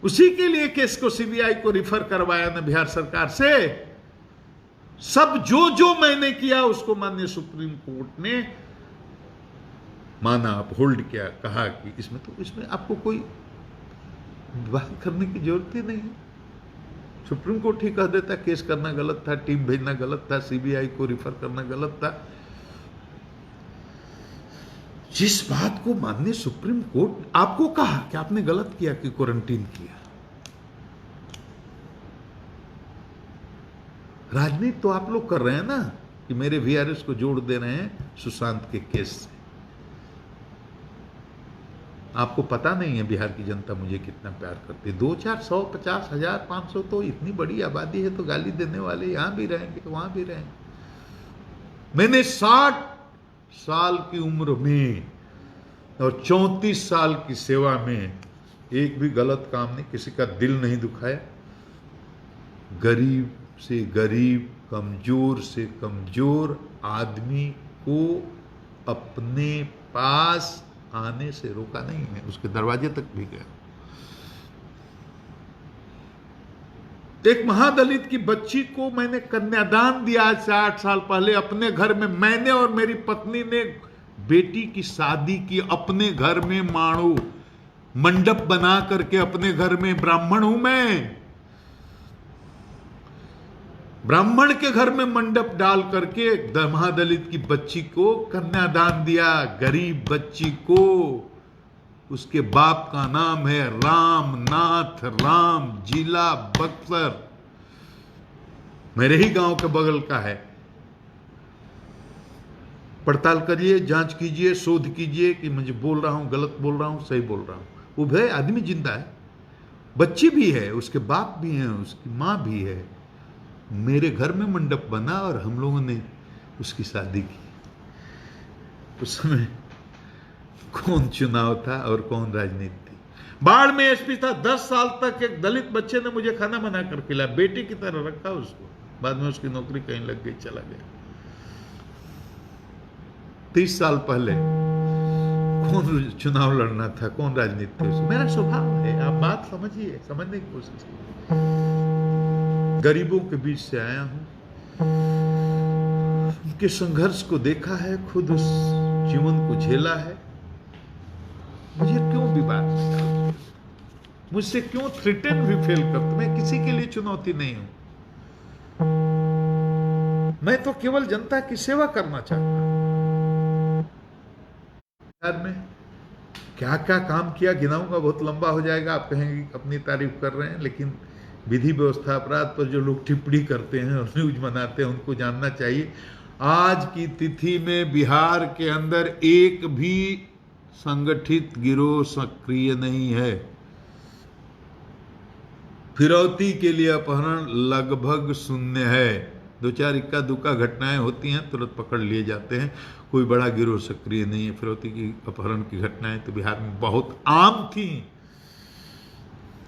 Speaker 1: उसी के लिए केस को सीबीआई को रिफर करवाया ना बिहार सरकार से। सब जो जो मैंने किया उसको माननीय सुप्रीम कोर्ट ने माना, अपहोल्ड किया, कहा कि इसमें आपको कोई विवाद करने की जरूरत ही नहीं है। सुप्रीम कोर्ट ही कह देता केस करना गलत था, टीम भेजना गलत था, सीबीआई को रिफर करना गलत था। जिस बात को माननीय सुप्रीम कोर्ट आपको कहा कि आपने गलत किया कि क्वारंटीन किया, राजनीति तो आप लोग कर रहे हैं ना कि मेरे वीआरएस को जोड़ दे रहे हैं सुशांत के केस से। आपको पता नहीं है बिहार की जनता मुझे कितना प्यार करती है। 2, 4, 100, 50, 1000, 500 तो इतनी बड़ी आबादी है, तो गाली देने वाले यहां भी रहेंगे, वहां भी रहेंगे। मैंने 60 साल की उम्र में और 34 साल की सेवा में एक भी गलत काम नहीं, किसी का दिल नहीं दुखाया। गरीब से गरीब, कमजोर से कमजोर आदमी को अपने पास आने से रोका नहीं है, उसके दरवाजे तक भी गया। एक महादलित की बच्ची को मैंने कन्यादान दिया आज से 8 साल पहले अपने घर में। मैंने और मेरी पत्नी ने बेटी की शादी की अपने घर में, माणो मंडप बना करके अपने घर में। ब्राह्मण हूं मैं, ब्राह्मण के घर में मंडप डाल करके महादलित की बच्ची को कन्यादान दिया, गरीब बच्ची को। उसके बाप का नाम है रामनाथ राम, जिला बक्सर, मेरे ही गांव के बगल का है। पड़ताल करिए, जांच कीजिए, शोध कीजिए कि मुझे बोल रहा हूं गलत बोल रहा हूं सही बोल रहा हूं। वो भाई आदमी जिंदा है, बच्ची भी है, उसके बाप भी हैं, उसकी मां भी है। मेरे घर में मंडप बना और हम लोगों ने उसकी शादी की। उस समय कौन चुनाव था और कौन राजनीति थी। बाढ़ में एसपी था, 10 साल तक एक दलित बच्चे ने मुझे खाना बना कर खिलाया, बेटी की तरह रखा उसको। बाद में उसकी नौकरी कहीं लग गई, चला गया। 30 साल पहले कौन चुनाव लड़ना था, कौन राजनीति थी। मेरा स्वभाव है, आप बात समझिए, समझने की कोशिश कीजिए। गरीबों के बीच से आया हूं, उनके संघर्ष को देखा है, खुद उस जीवन को झेला है। मुझे क्यों विवाद, मुझसे क्यों थ्रेटन भी फेल करते? मैं किसी के लिए चुनौती नहीं हूं, मैं तो केवल जनता की सेवा करना चाहता हूं। बिहार में क्या क्या काम किया गिनाऊंगा, बहुत लंबा हो जाएगा, आप कहेंगे अपनी तारीफ कर रहे हैं। लेकिन विधि व्यवस्था अपराध पर जो लोग टिप्पणी करते हैं और न्यूज बनाते हैं, उनको जानना चाहिए आज की तिथि में बिहार के अंदर एक भी संगठित गिरोह सक्रिय नहीं है। फिरौती के लिए अपहरण लगभग शून्य है। 2-4 इक्का दुक्का घटनाएं होती हैं, तुरंत पकड़ लिए जाते हैं। कोई बड़ा गिरोह सक्रिय नहीं है। फिरौती की, अपहरण की घटनाएं तो बिहार में बहुत आम थी।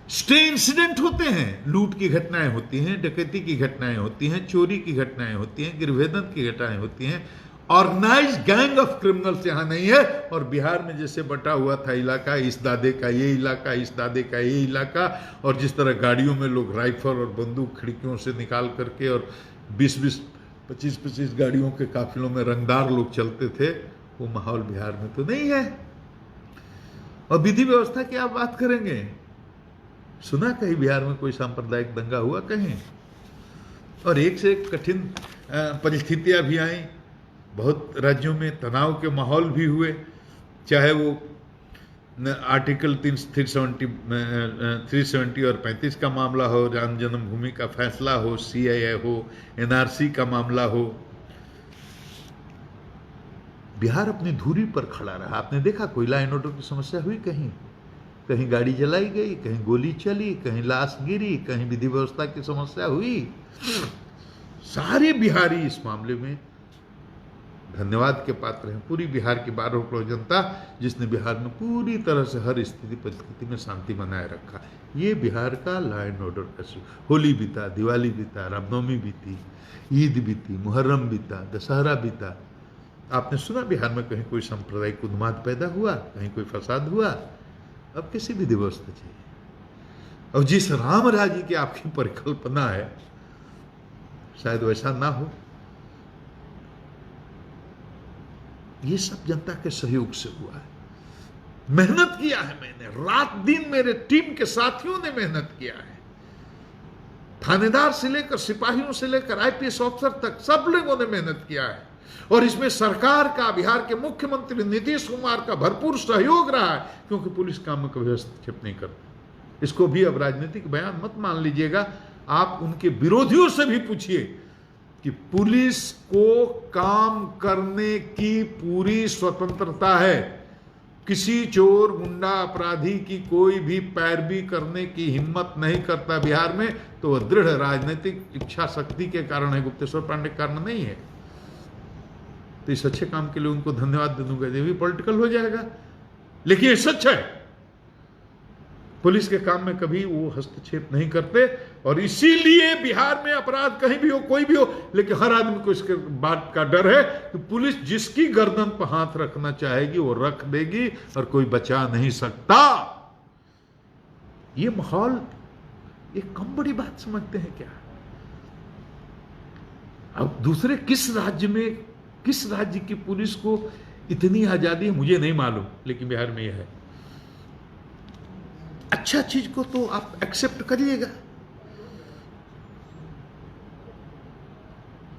Speaker 1: स्टे इंसिडेंट होते हैं, लूट की घटनाएं होती हैं, डकैती की घटनाएं होती हैं, चोरी की घटनाएं होती हैं, गिरवेदन की घटनाएं होती हैं। ऑर्गेनाइज्ड गैंग ऑफ क्रिमिनल्स यहां नहीं है। और बिहार में जैसे बटा हुआ था इलाका, इस दादे का ये इलाका, इस दादे का ये इलाका, और जिस तरह गाड़ियों में लोग राइफल और बंदूक खिड़कियों से निकाल करके और 20-20, 25-25 गाड़ियों के काफिलों में रंगदार लोग चलते थे, वो माहौल बिहार में तो नहीं है। और विधि व्यवस्था की आप बात करेंगे, सुना कहीं बिहार में कोई सांप्रदायिक दंगा हुआ कहीं? और एक से एक कठिन परिस्थितियां भी आई। बहुत राज्यों में तनाव के माहौल भी हुए, चाहे वो आर्टिकल 370 और 35 का मामला हो, राम जन्मभूमि का फैसला हो, सीएए हो, एनआरसी का मामला हो। बिहार अपनी धुरी पर खड़ा रहा। आपने देखा कोई लॉ एंड ऑर्डर की समस्या हुई कहीं? कहीं गाड़ी जलाई गई, कहीं गोली चली, कहीं लाश गिरी, कहीं विधि व्यवस्था की समस्या हुई? सारे बिहारी इस मामले में धन्यवाद के पात्र हैं पूरी बिहार की 12 करोड़ जनता, जिसने बिहार में पूरी तरह से हर स्थिति परिस्थिति में शांति बनाए रखा। ये बिहार का लॉ एंड ऑर्डर का होली बीता, दिवाली बीता, रामनवमी बीती, ईद बीती, मुहर्रम बीता, दशहरा बीता। आपने सुना बिहार में कहीं कोई सांप्रदायिक उन्माद पैदा हुआ, कहीं कोई फसाद हुआ? अब किसी भी व्यवस्था चाहिए। और जिस राम राज्य की आपकी परिकल्पना है शायद वैसा ना हो। ये सब जनता के सहयोग से हुआ है। मेहनत किया है मैंने, रात दिन मेरे टीम के साथियों ने मेहनत किया है। थानेदार से लेकर सिपाहियों से लेकर आईपीएस ऑफिसर तक सब लोगों ने मेहनत किया है। और इसमें सरकार का, बिहार के मुख्यमंत्री नीतीश कुमार का भरपूर सहयोग रहा है, क्योंकि पुलिस काम में कभी हस्तक्षेप नहीं करती। इसको भी अब राजनीतिक बयान मत मान लीजिएगा। आप उनके विरोधियों से भी पूछिए कि पुलिस को काम करने की पूरी स्वतंत्रता है। किसी चोर, गुंडा, अपराधी की कोई भी पैरवी करने की हिम्मत नहीं करता बिहार में, तो वह दृढ़ राजनीतिक इच्छा शक्ति के कारण है, गुप्तेश्वर पांडे के कारण नहीं है। तो इस अच्छे काम के लिए उनको धन्यवाद दे दूंगा। ये भी पॉलिटिकल हो जाएगा, लेकिन ये सच है। पुलिस के काम में कभी वो हस्तक्षेप नहीं करते, और इसीलिए बिहार में अपराध कहीं भी हो, कोई भी हो, लेकिन हर आदमी को इसके बात का डर है कि पुलिस जिसकी गर्दन पर हाथ रखना चाहेगी वो रख देगी और कोई बचा नहीं सकता। ये माहौल, ये कम बड़ी बात समझते हैं क्या? अब दूसरे किस राज्य की पुलिस को इतनी आजादी है मुझे नहीं मालूम, लेकिन बिहार में यह है। अच्छा चीज को तो आप एक्सेप्ट करिएगा।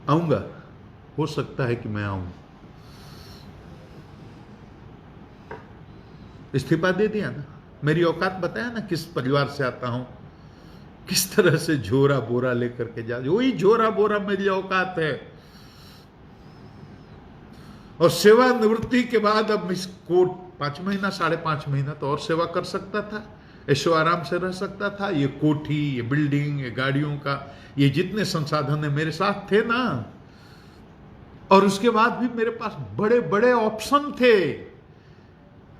Speaker 1: आऊंगा, हो सकता है कि मैं आऊं। इस्तीफा दे दिया ना, मेरी औकात बताया ना, किस परिवार से आता हूं, किस तरह से झोरा बोरा लेकर के जा, वही झोरा बोरा मेरी औकात है। और सेवानिवृत्ति के बाद अब इस कोर्ट 5 महीना 5.5 महीना तो और सेवा कर सकता था, ऐशो आराम से रह सकता था। ये कोठी, ये बिल्डिंग, ये गाड़ियों का, ये जितने संसाधन है मेरे साथ थे ना, और उसके बाद भी मेरे पास बड़े बड़े ऑप्शन थे।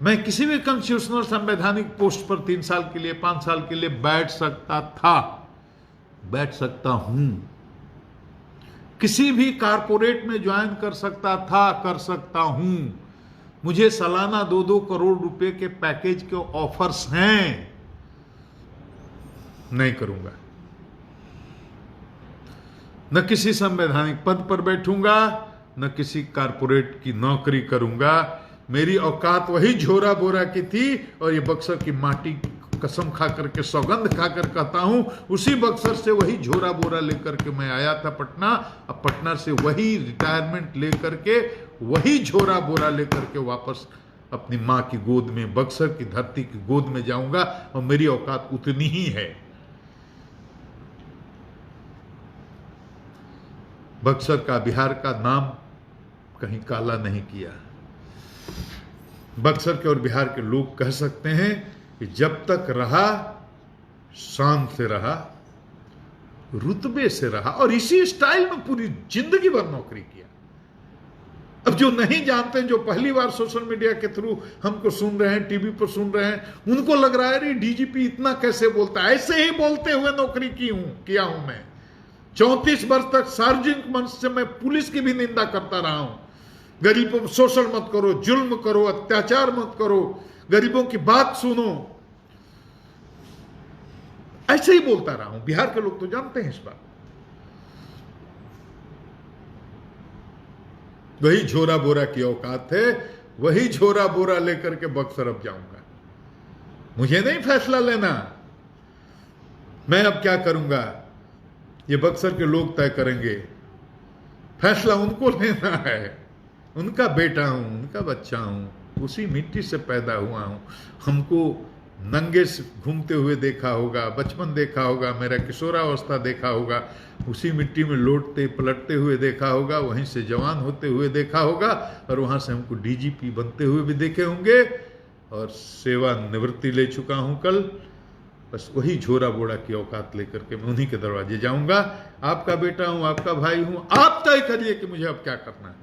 Speaker 1: मैं किसी भी कॉन्स्टिट्यूशनल संवैधानिक पोस्ट पर 3 साल के लिए, 5 साल के लिए बैठ सकता था, बैठ सकता हूं। किसी भी कारपोरेट में ज्वाइन कर सकता था, कर सकता हूं। मुझे सालाना 2-2 करोड़ रुपए के पैकेज के ऑफर्स हैं। नहीं करूंगा। न किसी संवैधानिक पद पर बैठूंगा, न किसी कारपोरेट की नौकरी करूंगा। मेरी औकात वही झोरा बोरा की थी, और ये बक्सर की माटी कसम खा करके, सौगंध खाकर कहता हूं, उसी बक्सर से वही झोरा बोरा लेकर के मैं आया था पटना। अब पटना से वही रिटायरमेंट लेकर के, वही झोरा बोरा लेकर के वापस अपनी मां की गोद में, बक्सर की धरती की गोद में जाऊंगा, और मेरी औकात उतनी ही है। बक्सर का, बिहार का नाम कहीं काला नहीं किया। बक्सर के और बिहार के लोग कह सकते हैं कि जब तक रहा, शान से रहा, रुतबे से रहा, और इसी स्टाइल में पूरी जिंदगी भर नौकरी किया। अब जो नहीं जानते, जो पहली बार सोशल मीडिया के थ्रू हमको सुन रहे हैं, टीवी पर सुन रहे हैं, उनको लग रहा है अरे डीजीपी इतना कैसे बोलता है। ऐसे ही बोलते हुए नौकरी किया हूं मैं। 34 वर्ष तक सार्वजनिक मंच से मैं पुलिस की भी निंदा करता रहा हूं। गरीबों पर शोषण मत करो, जुल्म करो, अत्याचार मत करो, गरीबों की बात सुनो, ऐसे ही बोलता रहा हूं। बिहार के लोग तो जानते हैं इस बात। वही झोरा बोरा की औकात है, वही झोरा बोरा लेकर के बक्सर अब जाऊंगा। मुझे नहीं फैसला लेना मैं अब क्या करूंगा, ये बक्सर के लोग तय करेंगे। फैसला उनको लेना है। उनका बेटा हूं, उनका बच्चा हूं, उसी मिट्टी से पैदा हुआ हूं। हमको नंगे से घूमते हुए देखा होगा, बचपन देखा होगा, मेरा किशोरावस्था देखा होगा, उसी मिट्टी में लौटते पलटते हुए देखा होगा, वहीं से जवान होते हुए देखा होगा, और वहां से हमको डीजीपी बनते हुए भी देखे होंगे, और सेवानिवृत्ति ले चुका हूं कल। बस वही झोरा बोरा की औकात लेकर के मैं उन्हीं के दरवाजे जाऊंगा। आपका बेटा हूं, आपका भाई हूं, आप तय करिए कि मुझे अब क्या करना है।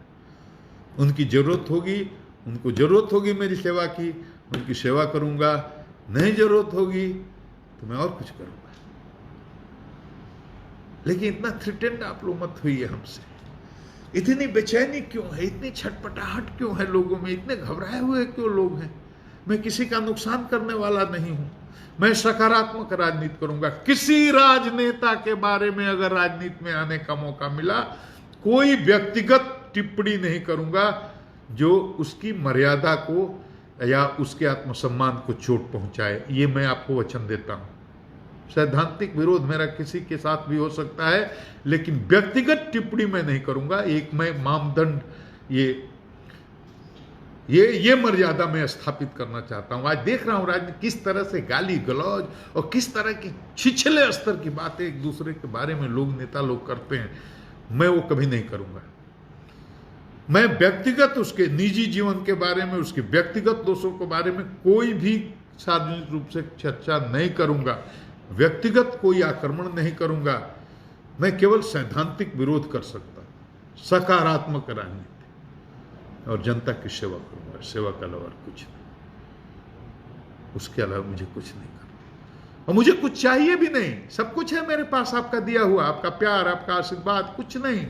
Speaker 1: उनकी ज़रूरत होगी, उनको ज़रूरत होगी मेरी सेवा की, उनकी सेवा करूँगा। नहीं ज़रूरत होगी तो मैं और कुछ करूँगा। लेकिन इतना थ्रेटेंड आप लोग मत होइए हमसे। इतनी बेचैनी क्यों है, इतनी छटपटाहट क्यों है लोगों में, इतने घबराए हुए क्यों लोग हैं? मैं किसी का नुकसान करने वाला नहीं हूं। मैं सकारात्मक राजनीति करूंगा। किसी राजनेता के बारे में अगर राजनीति में आने का मौका मिला, कोई व्यक्तिगत टिप्पणी नहीं करूंगा जो उसकी मर्यादा को या उसके आत्मसम्मान को चोट पहुंचाए। ये मैं आपको वचन देता हूं। सैद्धांतिक विरोध मेरा किसी के साथ भी हो सकता है, लेकिन व्यक्तिगत टिप्पणी मैं नहीं करूंगा। एक मैं मानदंड, ये मर्यादा मैं स्थापित करना चाहता हूं। आज देख रहा हूं राजनीति किस तरह से गाली गलौज और किस तरह की छिछले स्तर की बातें एक दूसरे के बारे में लोग, नेता लोग करते हैं। मैं वो कभी नहीं करूंगा। मैं व्यक्तिगत उसके निजी जीवन के बारे में, उसके व्यक्तिगत दोषों के बारे में कोई भी सार्वजनिक रूप से चर्चा नहीं करूंगा। व्यक्तिगत कोई आक्रमण नहीं करूंगा। मैं केवल सैद्धांतिक विरोध कर सकता हूं, सकारात्मक राजनीति और जनता की सेवा करूंगा। सेवा के अलावा कुछ नहीं, उसके अलावा मुझे कुछ नहीं करना और मुझे कुछ चाहिए भी नहीं। सब कुछ है मेरे पास, आपका दिया हुआ, आपका प्यार, आपका आशीर्वाद, कुछ नहीं।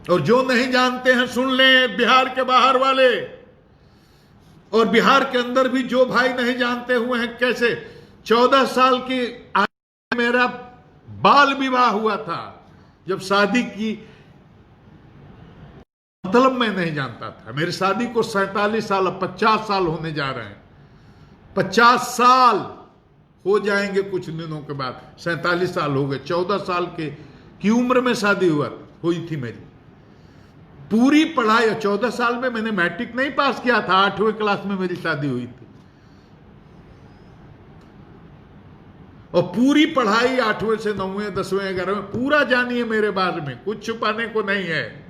Speaker 1: और जो नहीं जानते हैं सुन लें, बिहार के बाहर वाले और बिहार के अंदर भी जो भाई नहीं जानते हुए हैं, कैसे 14 साल की आयु में मेरा बाल विवाह हुआ था। जब शादी की मतलब मैं नहीं जानता था। मेरी शादी को 47 साल, अब 50 साल होने जा रहे हैं। 50 साल हो जाएंगे कुछ दिनों के बाद, 47 साल हो गए। 14 साल की उम्र में शादी हुई थी मेरी। पूरी पढ़ाई 14 साल में मैंने मैट्रिक नहीं पास किया था, 8वीं क्लास में मेरी शादी हुई थी। और पूरी पढ़ाई 8वें से 9वें 10वें 11वें पूरा जानिए मेरे बारे में, कुछ छुपाने को नहीं है।